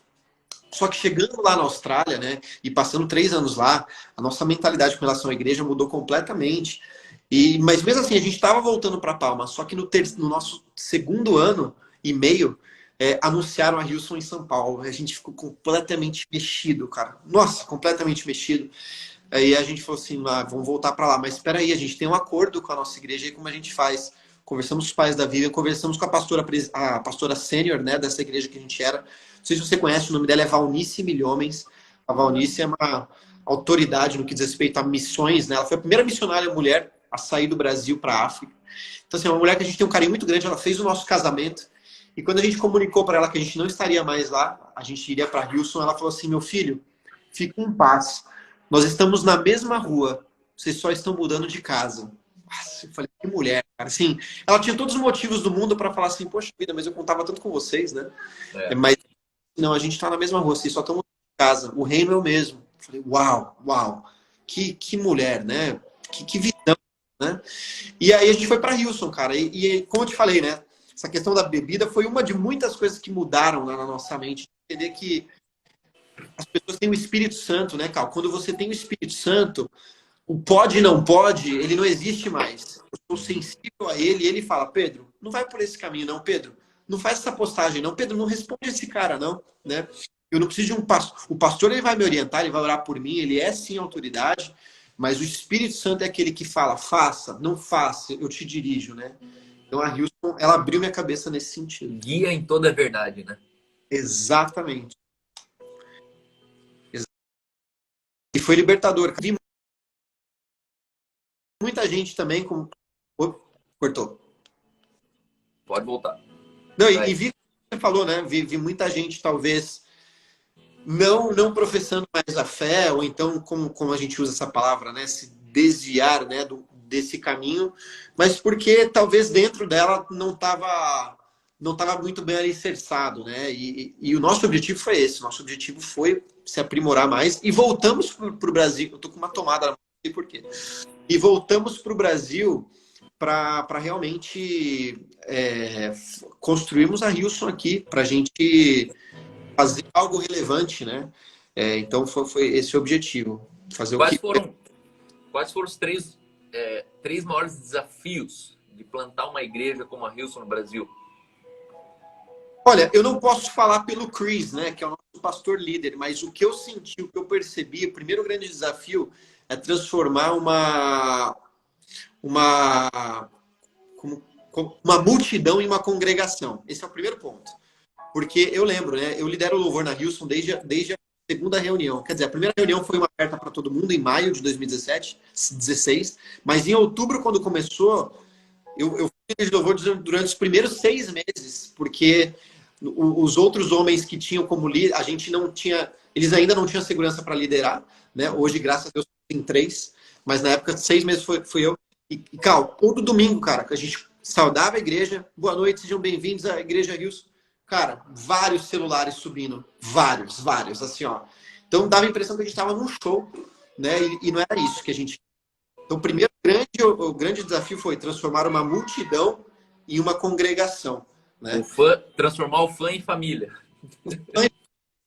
Só que chegando lá na Austrália, né, e passando 3 anos lá, a nossa mentalidade com relação à igreja mudou completamente. Mas mesmo assim, a gente estava voltando para Palma, só que no nosso segundo ano e meio, anunciaram a Hilson em São Paulo. A gente ficou completamente mexido, cara. Nossa, completamente mexido. Aí a gente falou assim, vamos voltar para lá. Mas espera aí, a gente tem um acordo com a nossa igreja e como a gente faz. Conversamos com os pais da Vivian, conversamos com a pastora sênior, né, dessa igreja que a gente era. Não sei se você conhece, o nome dela é Valnice Milhomens. A Valnice é uma autoridade no que diz respeito a missões, né? Ela foi a primeira missionária mulher a sair do Brasil para a África. Então, assim, é uma mulher que a gente tem um carinho muito grande. Ela fez o nosso casamento. E quando a gente comunicou para ela que a gente não estaria mais lá, a gente iria para Houston, ela falou assim, meu filho, fique em paz. Nós estamos na mesma rua, vocês só estão mudando de casa. Nossa, eu falei, que mulher, cara. Assim, ela tinha todos os motivos do mundo para falar assim, poxa vida, mas eu contava tanto com vocês, né? É. Mas, não, a gente está na mesma rua, vocês só estão mudando de casa. O reino é o mesmo. Eu falei, uau, uau. Que mulher, né? Que visão. né? E aí a gente foi para Houston, cara. E como eu te falei, né? Essa questão da bebida foi uma de muitas coisas que mudaram na nossa mente. Entender que as pessoas têm o Espírito Santo, né, Cal? Quando você tem o Espírito Santo, o pode e não pode, ele não existe mais. Eu sou sensível a ele e ele fala, Pedro, não vai por esse caminho, não, Pedro. Não faz essa postagem, não. Pedro, não responde esse cara, não, né? Eu não preciso de um pastor. O pastor, ele vai me orientar, ele vai orar por mim, ele é sim autoridade, mas o Espírito Santo é aquele que fala, faça, não faça, eu te dirijo, né? Então a Houston, ela abriu minha cabeça nesse sentido. Guia em toda a verdade, né? Exatamente. E foi libertador. Vi muita gente também com... Cortou. Pode voltar. Não, e vi, você falou, né? Vi muita gente, talvez, não professando mais a fé, ou então, como a gente usa essa palavra, né? Se desviar, né, desse caminho, mas porque talvez dentro dela não tava muito bem alicerçado, né? E o nosso objetivo foi esse. Nosso objetivo foi se aprimorar mais. E voltamos para o Brasil. Eu tô com uma tomada, não sei por quê. E voltamos para o Brasil para realmente construirmos a Houston aqui, para a gente fazer algo relevante, né? Então foi esse o objetivo. Fazer o que... Quais foram os três maiores desafios de plantar uma igreja como a Hillsong no Brasil? Olha, eu não posso falar pelo Chris, né, que é o nosso pastor líder, mas o que eu senti, o que eu percebi, o primeiro grande desafio é transformar uma multidão em uma congregação. Esse é o primeiro ponto. Porque eu lembro, né, eu lidero o louvor na Houston desde a segunda reunião. Quer dizer, a primeira reunião foi uma aberta para todo mundo em maio de 2017, 16, mas em outubro, quando começou, eu fui líder de louvor durante os primeiros 6 meses, porque os outros homens que tinham como líder, a gente não tinha, eles ainda não tinham segurança para liderar, né? Hoje, graças a Deus, tem 3, mas na época, 6 meses fui eu. E, Cal, todo domingo, cara, que a gente saudava a igreja, boa noite, sejam bem-vindos à Igreja Houston. Cara, vários celulares subindo, vários, assim, ó. Então dava a impressão que a gente estava num show, né? E não era isso que a gente... Então, o grande desafio foi transformar uma multidão em uma congregação, né? Transformar o fã em família.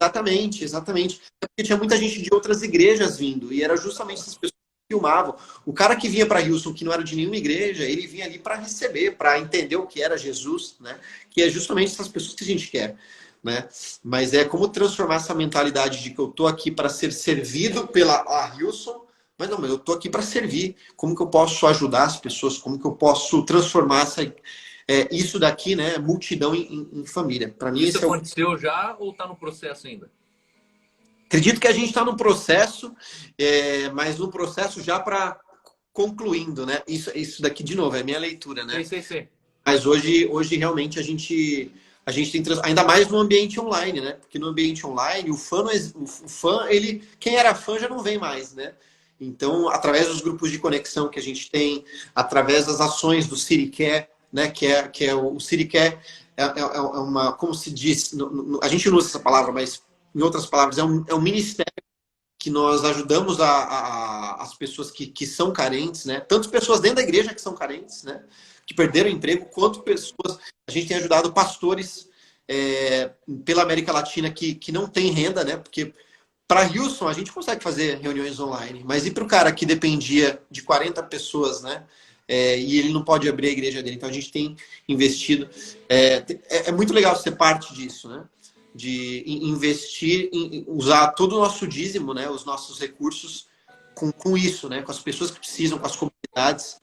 Exatamente. Porque tinha muita gente de outras igrejas vindo, e era justamente essas pessoas que filmavam. O cara que vinha para Houston, que não era de nenhuma igreja, ele vinha ali para receber, para entender o que era Jesus, né? Que é justamente essas pessoas que a gente quer, né? Mas é como transformar essa mentalidade de que eu tô aqui para ser servido pela Houston, mas não, mas eu tô aqui para servir. Como que eu posso ajudar as pessoas? Como que eu posso transformar isso daqui, né? Multidão em família. Para mim, Isso esse aconteceu já ou está no processo ainda? Acredito que a gente está no processo, mas no processo já para concluindo, né? Isso daqui, de novo, é minha leitura, né? Sim. Mas hoje realmente a gente tem, ainda mais no ambiente online, né? Porque no ambiente online, quem era fã já não vem mais, né? Então, através dos grupos de conexão que a gente tem, através das ações do CityCare, né? Que é o CityCare é uma, como se diz, a gente não usa essa palavra, mas em outras palavras, é um ministério que nós ajudamos as pessoas que são carentes, né? Tanto pessoas dentro da igreja que são carentes, né? Que perderam o emprego, quanto pessoas... A gente tem ajudado pastores pela América Latina que não tem renda, né? Porque para Houston a gente consegue fazer reuniões online, mas e para o cara que dependia de 40 pessoas, né? E ele não pode abrir a igreja dele. Então a gente tem investido. É muito legal ser parte disso, né? De investir, usar todo o nosso dízimo, né, os nossos recursos com isso, né, com as pessoas que precisam, com as comunidades.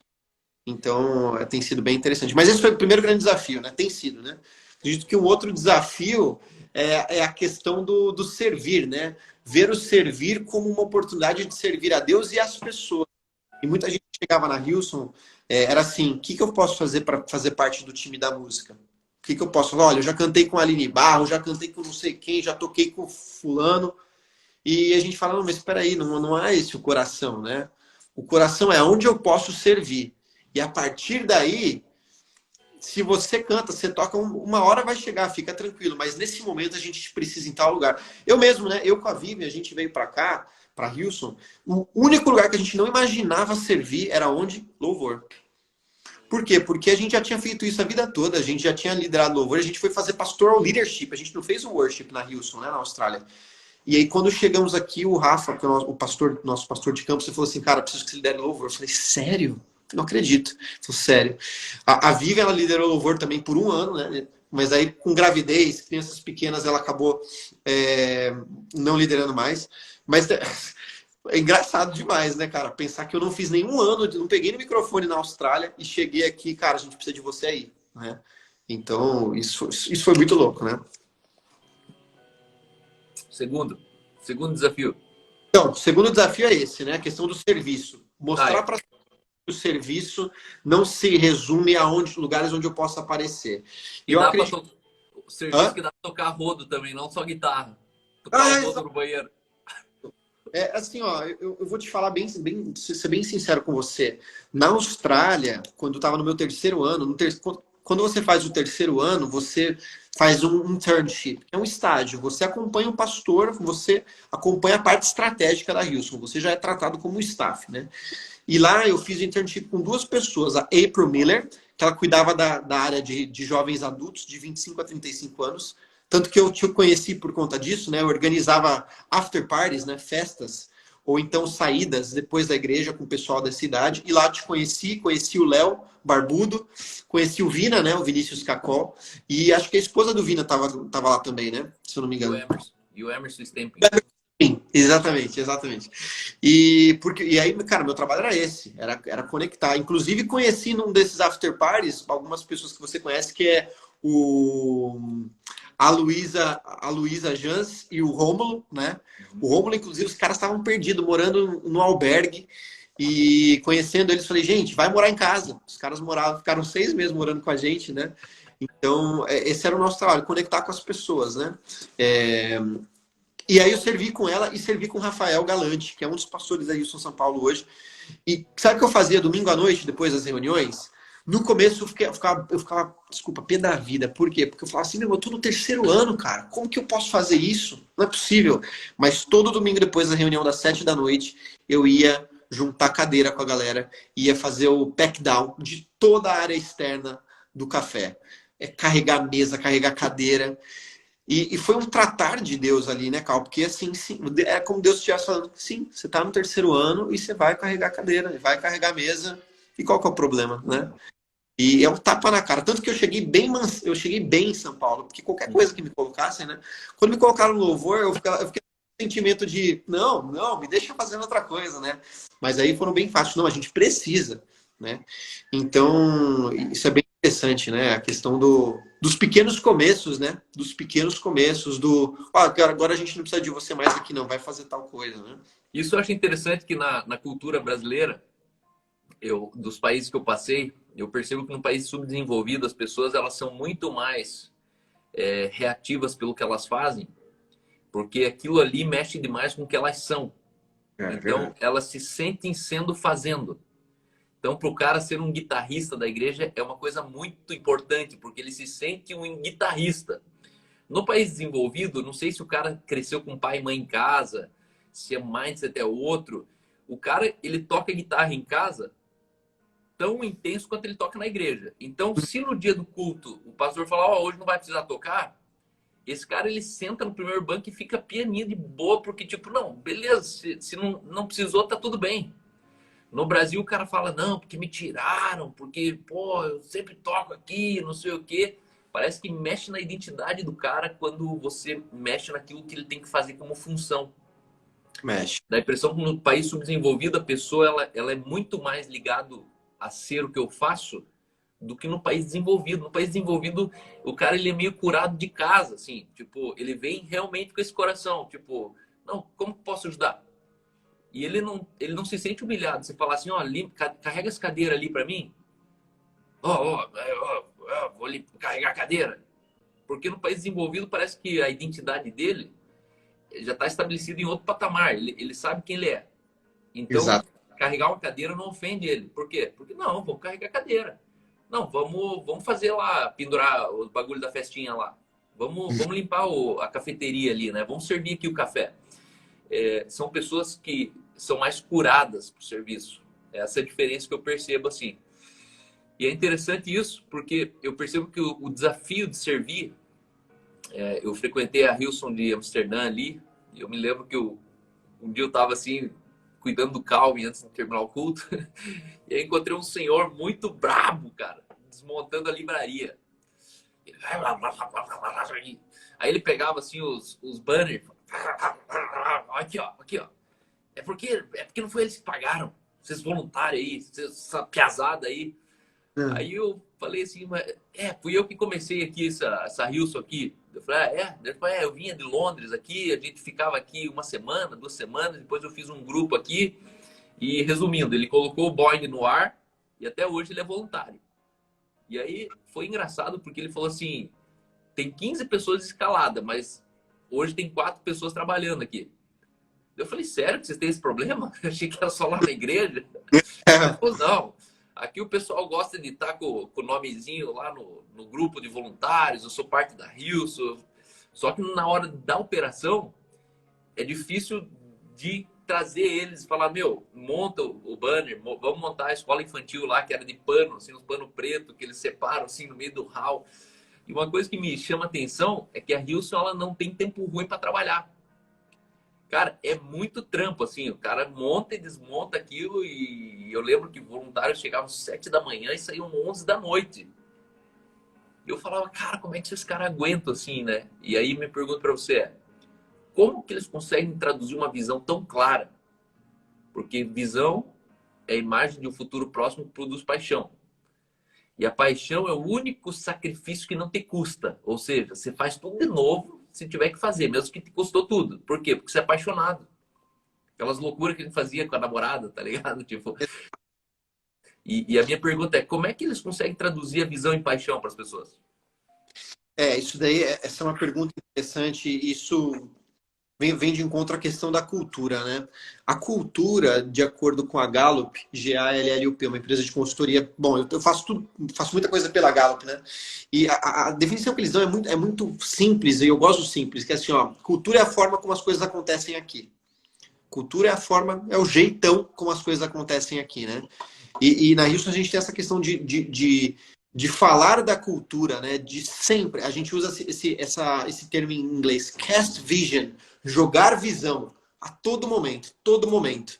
Então, tem sido bem interessante. Mas esse foi o primeiro grande desafio, né? Tem sido, né? Acredito que um outro desafio é a questão do servir, né? Ver o servir como uma oportunidade de servir a Deus e as pessoas. E muita gente chegava na Houston, era assim, o que eu posso fazer para fazer parte do time da música? O que eu posso falar? Olha, eu já cantei com a Aline Barro, já cantei com não sei quem, já toquei com fulano. E a gente fala, não, mas espera aí, não é esse o coração, né? O coração é onde eu posso servir. E a partir daí, se você canta, você toca, uma hora vai chegar, fica tranquilo. Mas nesse momento a gente precisa ir em tal lugar. Eu mesmo, né? Eu com a Vivian, a gente veio para cá, para Houston. O único lugar que a gente não imaginava servir era onde? Louvor. Por quê? Porque a gente já tinha feito isso a vida toda, a gente já tinha liderado louvor, a gente foi fazer pastoral leadership, a gente não fez o worship na Houston, né, na Austrália. E aí, quando chegamos aqui, o Rafa, que é o pastor, nosso pastor de campo, ele falou assim, cara, preciso que você lidere louvor. Eu falei, sério? Não acredito. Eu falei, sério. A Viva, ela liderou louvor também por 1 ano, né? Mas aí, com gravidez, crianças pequenas, ela acabou não liderando mais. Mas é engraçado demais, né, cara? Pensar que eu não fiz nenhum ano, não peguei no microfone na Austrália e cheguei aqui, cara, a gente precisa de você aí, né? Então, isso foi muito louco, né? Segundo desafio. Então, o segundo desafio é esse, né? A questão do serviço. Mostrar Ah, para o serviço não se resume a lugares onde eu possa aparecer. E e eu dá para acredito. o serviço Hã? que dá pra tocar rodo também, não só guitarra. Tocar o Ah, rodo no banheiro. assim, ó, eu vou te falar ser bem sincero com você. Na Austrália, quando eu estava no meu terceiro ano, quando você faz o terceiro ano, você faz um internship, que é um estágio. Você acompanha o pastor, você acompanha a parte estratégica da Houston. Você já é tratado como staff, né? E lá eu fiz internship com 2 pessoas, a April Miller, que ela cuidava da área de jovens adultos de 25 a 35 anos. Tanto que eu te conheci por conta disso, né? Eu organizava after parties, né? Festas, ou então saídas depois da igreja com o pessoal da cidade. E lá te conheci o Léo Barbudo, conheci o Vina, né? O Vinícius Cacol. E acho que a esposa do Vina tava lá também, né? Se eu não me engano. E o Emerson Stemping. Sim, exatamente, exatamente. E aí, cara, meu trabalho era esse, era conectar. Inclusive, conheci num desses after parties algumas pessoas que você conhece, que é o a Luísa Jans e o Rômulo, né? O Rômulo, inclusive, os caras estavam perdidos, morando no albergue. E conhecendo eles, falei, gente, vai morar em casa. Os caras ficaram 6 meses morando com a gente, né? Então, esse era o nosso trabalho, conectar com as pessoas, né? E aí eu servi com ela e servi com o Rafael Galante, que é um dos pastores da Houston São Paulo hoje. E sabe o que eu fazia domingo à noite, depois das reuniões? No começo eu ficava, desculpa, pé da vida. Por quê? Porque eu falava assim, meu, eu tô no terceiro ano, cara. Como que eu posso fazer isso? Não é possível. Mas todo domingo depois da reunião das 7 da noite, eu ia juntar cadeira com a galera, ia fazer o pack down de toda a área externa do café. Carregar mesa, carregar cadeira. E foi um tratar de Deus ali, né, Cal? Porque assim, sim, é como Deus estivesse falando, sim, você está no terceiro ano e você vai carregar cadeira, vai carregar mesa. E qual que é o problema, né? E é um tapa na cara. Tanto que eu cheguei bem em São Paulo, porque qualquer coisa que me colocassem, né? Quando me colocaram no louvor, eu fiquei com sentimento de, não, não, me deixa fazendo outra coisa, né? Mas aí foram bem fáceis. Não, a gente precisa, né? Então, isso é bem interessante, né? A questão dos pequenos começos, né? Dos pequenos começos, agora a gente não precisa de você mais aqui, não, vai fazer tal coisa, né? Isso eu acho interessante que na cultura brasileira, dos países que eu passei, eu percebo que no país subdesenvolvido as pessoas elas são muito mais reativas pelo que elas fazem, porque aquilo ali mexe demais com o que elas são. Então, elas se sentem sendo fazendo. Então, para o cara ser um guitarrista da igreja é uma coisa muito importante, porque ele se sente um guitarrista. No país desenvolvido, não sei se o cara cresceu com pai e mãe em casa, se é mindset é outro. O cara, ele toca guitarra em casa tão intenso quanto ele toca na igreja. Então, se no dia do culto o pastor falar, ó, hoje não vai precisar tocar, esse cara ele senta no primeiro banco e fica pianinho de boa, porque tipo, não, beleza, se não precisou, tá tudo bem. No Brasil o cara fala, não, porque me tiraram, porque, pô, eu sempre toco aqui, não sei o quê. Parece que mexe na identidade do cara quando você mexe naquilo que ele tem que fazer como função. Mexe. Dá a impressão que no país subdesenvolvido a pessoa ela é muito mais ligado a ser o que eu faço do que no país desenvolvido. No país desenvolvido, o cara ele é meio curado de casa, assim, tipo, ele vem realmente com esse coração, tipo, não, como posso ajudar? E ele não se sente humilhado. Você fala assim, ó, carrega essa cadeira ali para mim. Vou ali carregar a cadeira. Porque no país desenvolvido parece que a identidade dele já está estabelecida em outro patamar. Ele sabe quem ele é. Então, Exato. carregar uma cadeira não ofende ele. Por quê? Porque não, vamos carregar a cadeira. Não, vamos fazer lá, pendurar os bagulho da festinha lá. Vamos limpar a cafeteria ali, né? Vamos servir aqui o café. São pessoas que são mais curadas pro serviço. Essa é a diferença que eu percebo, assim. E é interessante isso, porque eu percebo que o desafio de servir... eu frequentei a Hilson de Amsterdã ali, e eu me lembro que um dia eu tava assim, cuidando do Calvin antes de terminar o culto, e aí encontrei um senhor muito brabo, cara, desmontando a livraria. Aí ele pegava assim os banners, aqui ó, aqui ó. É porque não foi eles que pagaram, vocês voluntários aí, essa piazada aí. Aí eu falei assim, fui eu que comecei aqui essa Hilson aqui. Eu falei, Depois, eu vinha de Londres aqui, a gente ficava aqui uma semana, 2 semanas, depois eu fiz um grupo aqui. E resumindo, ele colocou o Boeing no ar e até hoje ele é voluntário. E aí foi engraçado porque ele falou assim, tem 15 pessoas escaladas, mas hoje tem 4 pessoas trabalhando aqui. Eu falei, sério que vocês têm esse problema? Eu achei que era só lá na igreja. Ele falou, não. Aqui o pessoal gosta de estar com o nomezinho lá no grupo de voluntários, eu sou parte da Hilson. Só que na hora da operação, é difícil de trazer eles e falar, meu, monta o banner, vamos montar a escola infantil lá, que era de pano, assim, uns pano preto, que eles separam assim no meio do hall. E uma coisa que me chama a atenção é que a Hilson, ela não tem tempo ruim para trabalhar. Cara, é muito trampo, assim. O cara monta e desmonta aquilo. E eu lembro que voluntários chegavam às 7 da manhã e saíam 11 da noite. E eu falava, cara, como é que esses caras aguentam assim, né? E aí me pergunto pra você, como que eles conseguem traduzir uma visão tão clara? Porque visão é a imagem de um futuro próximo que produz paixão. E a paixão é o único sacrifício que não te custa. Ou seja, você faz tudo de novo se tiver que fazer, mesmo que te custou tudo. Por quê? Porque você é apaixonado. Aquelas loucuras que ele fazia com a namorada, tá ligado? Tipo... E a minha pergunta é, como é que eles conseguem traduzir a visão em paixão para as pessoas? Isso daí, essa é uma pergunta interessante. Isso vem de encontro à questão da cultura, né? A cultura, de acordo com a Gallup, Gallup, uma empresa de consultoria. Bom, eu faço muita coisa pela Gallup, né? E a definição que eles dão é muito simples, e eu gosto do simples, que é assim, ó, cultura é a forma como as coisas acontecem aqui. Cultura é o jeitão como as coisas acontecem aqui, né? E na Houston a gente tem essa questão de falar da cultura, né? De sempre. A gente usa esse termo em inglês, cast vision, jogar visão a todo momento, todo momento.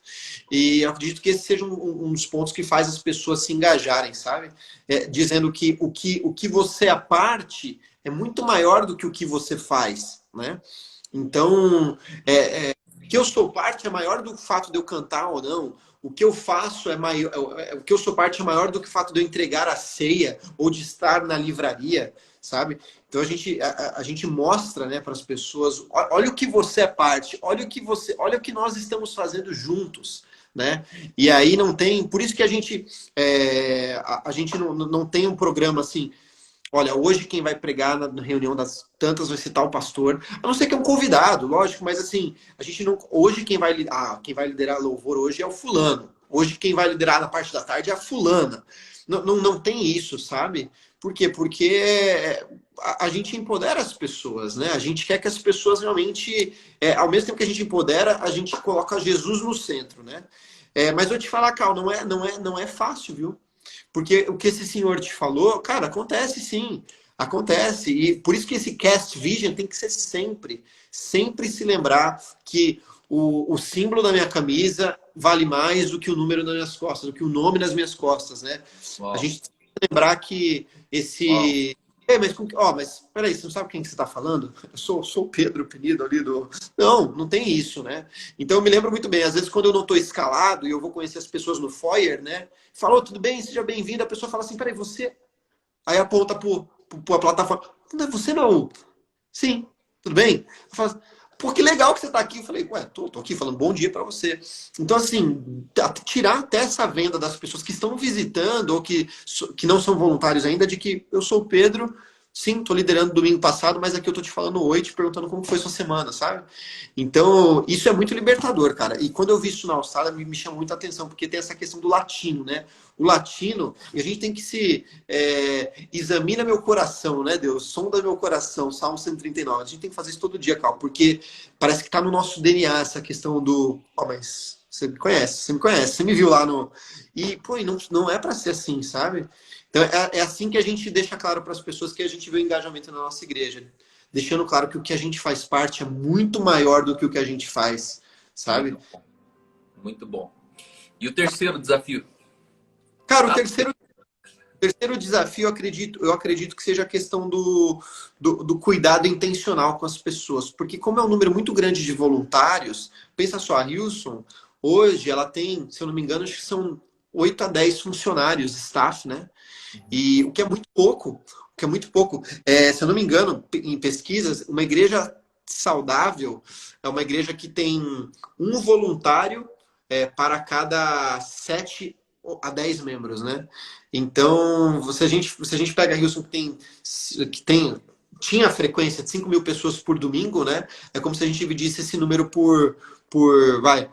E eu acredito que esse seja um dos pontos que faz as pessoas se engajarem, sabe? Dizendo que o que você é parte é muito maior do que o que você faz, né? Então, o que eu sou parte é maior do fato de eu cantar ou não. O que eu faço é maior, o que eu sou parte é maior do que o fato de eu entregar a ceia ou de estar na livraria, sabe? Então a gente mostra, né, para as pessoas, olha o que você é parte, olha o que nós estamos fazendo juntos, né? E aí não tem, por isso que a gente não tem um programa assim. Olha, hoje quem vai pregar na reunião das tantas vai ser tal pastor. A não ser que é um convidado, lógico, mas assim, a gente não. Hoje quem vai liderar louvor hoje é o fulano. Hoje quem vai liderar na parte da tarde é a fulana. Não tem isso, sabe? Por quê? Porque a gente empodera as pessoas, né? A gente quer que as pessoas realmente, ao mesmo tempo que a gente empodera, a gente coloca Jesus no centro, né? Mas eu vou te falar, Cal, não é fácil, viu? Porque o que esse senhor te falou, cara, acontece sim. Acontece. E por isso que esse cast vision tem que ser sempre. Sempre se lembrar que o símbolo da minha camisa vale mais do que o número nas minhas costas, do que o nome nas minhas costas, né? Uau. A gente tem que lembrar que esse... mas peraí, você não sabe quem que você está falando? Eu sou o Pedro Penido ali do... Não tem isso, né? Então eu me lembro muito bem, às vezes quando eu não estou escalado e eu vou conhecer as pessoas no foyer, né? Falou, tudo bem, seja bem-vindo. A pessoa fala assim, peraí, você... Aí aponta a plataforma. Não é você não. Sim, tudo bem? Eu falo, pô, que legal que você está aqui. Eu falei, ué, tô aqui falando bom dia para você. Então, assim, tirar até essa venda das pessoas que estão visitando ou que não são voluntários ainda, de que eu sou o Pedro, Sim, tô liderando domingo passado, mas aqui eu tô te falando oi, te perguntando como foi sua semana, sabe? Então, isso é muito libertador, cara. E quando eu vi isso na Austrália, me chamou muita atenção, porque tem essa questão do latino, né? O latino, e a gente tem que se... examina meu coração, né, Deus? Sonda meu coração, Salmo 139. A gente tem que fazer isso todo dia, Cal, porque parece que tá no nosso DNA essa questão do... Ó, mas você me conhece, você me viu lá no... E, pô, e não é pra ser assim, sabe? Então, é assim que a gente deixa claro para as pessoas que a gente vê o engajamento na nossa igreja. Deixando claro que o que a gente faz parte é muito maior do que o que a gente faz, sabe? Muito bom, muito bom. E o terceiro desafio? Cara, o Tá? terceiro desafio, eu acredito que seja a questão do cuidado intencional com as pessoas. Porque como é um número muito grande de voluntários, pensa só, a Hilson, hoje ela tem, se eu não me engano, acho que são 8 a 10 funcionários, staff, né? E o que é muito pouco, o que é muito pouco. Se eu não me engano, em pesquisas, uma igreja saudável é uma igreja que tem um voluntário para cada 7 a 10 membros, né? Então, se a gente pega a Houston que tinha a frequência de 5 mil pessoas por domingo, né? É como se a gente dividisse esse número vai,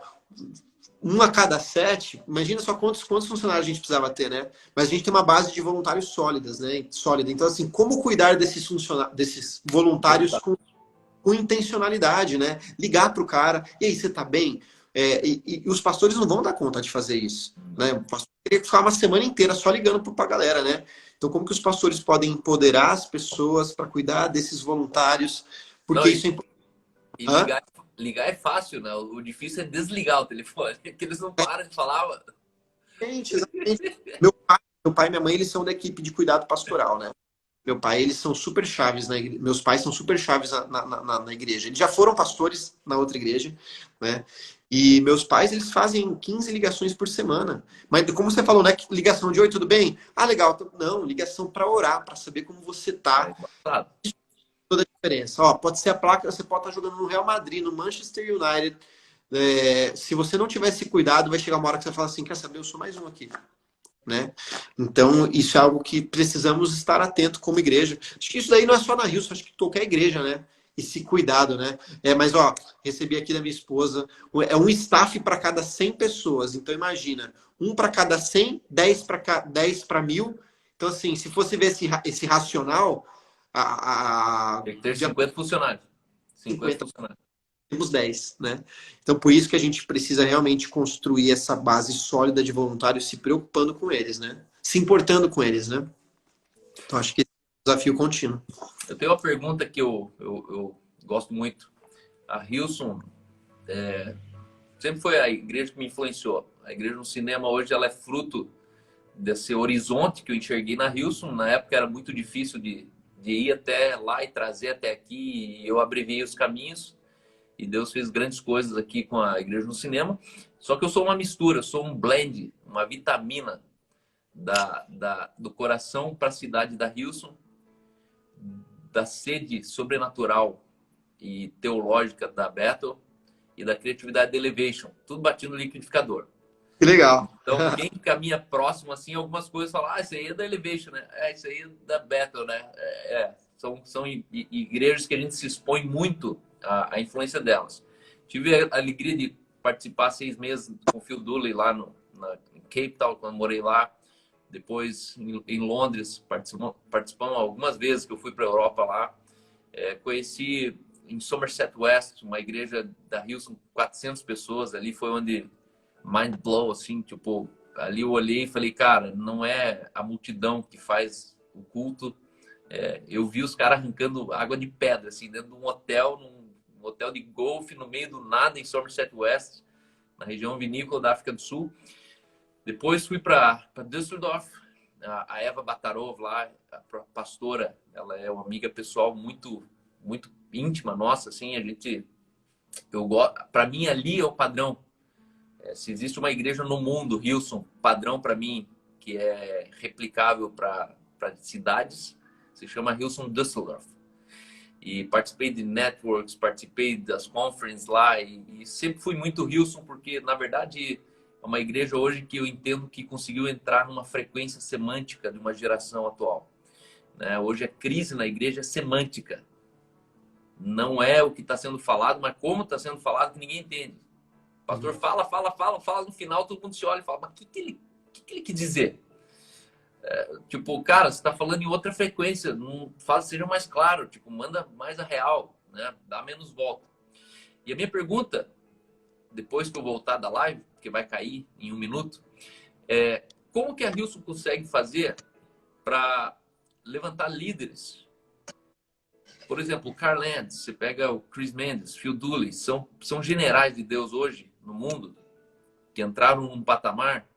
um a cada 7, imagina só quantos funcionários a gente precisava ter, né? Mas a gente tem uma base de voluntários sólidas, né? Sólida. Então, assim, como cuidar desses voluntários com intencionalidade, né? Ligar para o cara, e aí, você tá bem? E os pastores não vão dar conta de fazer isso, né? O pastor teria que ficar uma semana inteira só ligando para a galera, né? Então, como que os pastores podem empoderar as pessoas para cuidar desses voluntários? Não, Porque isso é importante. e ligar é fácil, né? O difícil é desligar o telefone, que eles não param de falar, mano. Exatamente. Meu pai e minha mãe, eles são da equipe de cuidado pastoral, né? Meu pai, eles são super chaves na igreja. Meus pais são super chaves na igreja. Eles já foram pastores na outra igreja, né? E meus pais, eles fazem 15 ligações por semana. Mas como você falou, né? Ligação de oi, tudo bem? Ah, legal. Não, ligação para orar, para saber como você É tá. embaçado. Toda a diferença. Ó, pode ser a placa, você pode estar jogando no Real Madrid, no Manchester United. Se você não tiver esse cuidado, vai chegar uma hora que você fala assim, quer saber, eu sou mais um aqui, né? Então, isso é algo que precisamos estar atento como igreja. Acho que isso daí não é só na Rio, acho que qualquer igreja, né? Esse cuidado, né? Mas, ó, recebi aqui da minha esposa, é um staff para cada 100 pessoas. Então, imagina, um para cada 100, 10 para 1.000. Então, assim, se fosse ver esse racional, Tem que ter de 50 funcionários. 50 50 funcionários. temos 10, né? Então, por isso que a gente precisa realmente construir essa base sólida de voluntários, se preocupando com eles, né? Se importando com eles, né? Então, acho que esse é um desafio contínuo. Eu tenho uma pergunta que eu gosto muito. A Hilson sempre foi a igreja que me influenciou. A igreja no cinema hoje ela é fruto desse horizonte que eu enxerguei na Hilson. Na época era muito difícil de ir até lá e trazer até aqui. E eu abreviei os caminhos e Deus fez grandes coisas aqui com a igreja no cinema. Só que eu sou uma mistura, eu sou um blend, uma vitamina do coração para a cidade da Hilson, da sede sobrenatural e teológica da Bethel e da criatividade da Elevation. Tudo batido no liquidificador. Que legal. Então, quem caminha próximo, assim, algumas coisas falam, isso aí é da Elevation, né? Isso aí é da Bethel, né? São igrejas que a gente se expõe muito à influência delas. Tive a alegria de participar 6 meses com o Phil Dooley lá em Cape Town, quando morei lá. Depois, em Londres, participamos algumas vezes que eu fui para a Europa lá. Conheci em Somerset West, uma igreja da Hilson, 400 pessoas. Ali foi onde mind blow, assim, tipo, ali eu olhei e falei, cara, não é a multidão que faz o culto. Eu vi os caras arrancando água de pedra, assim, dentro de um hotel, num hotel de golfe, no meio do nada, em Somerset West, na região vinícola da África do Sul. Depois fui para Düsseldorf, a Eva Batarov lá, a pastora, ela é uma amiga pessoal muito, muito íntima nossa, assim, para mim ali é o padrão. Se existe uma igreja no mundo, Hilson, padrão para mim, que é replicável para cidades, se chama Hilson Düsseldorf. E participei de networks, participei das conferences lá e sempre fui muito Hilson, porque na verdade é uma igreja hoje que eu entendo que conseguiu entrar numa frequência semântica de uma geração atual. né? Hoje a crise na igreja é semântica. Não é o que está sendo falado, mas como está sendo falado que ninguém entende. O pastor fala, no final todo mundo se olha e fala, mas o que ele quis dizer? Tipo, cara, você está falando em outra frequência, não faz, seja mais claro, tipo, manda mais a real, né? Dá menos volta. E a minha pergunta, depois que eu voltar da live, que vai cair em 1 minuto, é como que a Hilson consegue fazer para levantar líderes? Por exemplo, o Carl Lentz, você pega o Chris Mendes, Phil Dooley, são generais de Deus hoje no mundo que entraram num patamar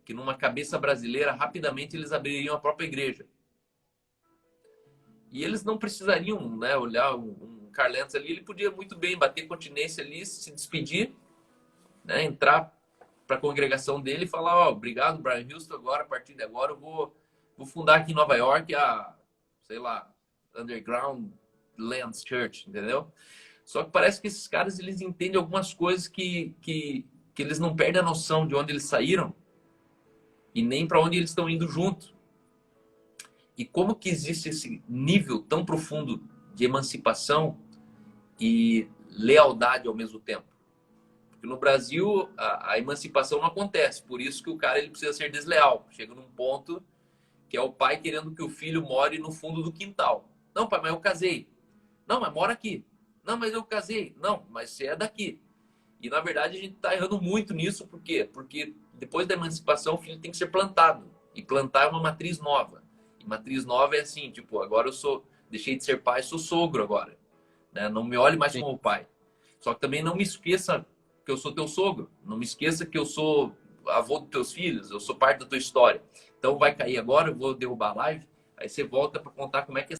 que numa cabeça brasileira rapidamente eles abririam a própria igreja. E eles não precisariam, né, olhar um Carl Lentz ali, ele podia muito bem bater continência ali, se despedir, né, entrar para a congregação dele e falar, ó, obrigado, Brian Houston, agora, a partir de agora, eu vou fundar aqui em Nova York a, sei lá, Underground Lentz Church, entendeu? Só que parece que esses caras, eles entendem algumas coisas que eles não perdem a noção de onde eles saíram e nem para onde eles estão indo junto. E como que existe esse nível tão profundo de emancipação e lealdade ao mesmo tempo? Porque no Brasil a emancipação não acontece, por isso que o cara ele precisa ser desleal. Chega num ponto que é o pai querendo que o filho more no fundo do quintal. Não, pai, mas eu casei. Não, mas mora aqui. Não, mas eu casei. Não, mas você é daqui. E na verdade a gente está errando muito nisso, por quê? Porque depois da emancipação o filho tem que ser plantado. E plantar é uma matriz nova. E matriz nova é assim, tipo, agora deixei de ser pai, sou sogro agora. Né? Não me olhe mais como pai. Só que também não me esqueça que eu sou teu sogro. Não me esqueça que eu sou avô dos teus filhos, eu sou parte da tua história. Então vai cair agora, eu vou derrubar a live, aí você volta para contar como é que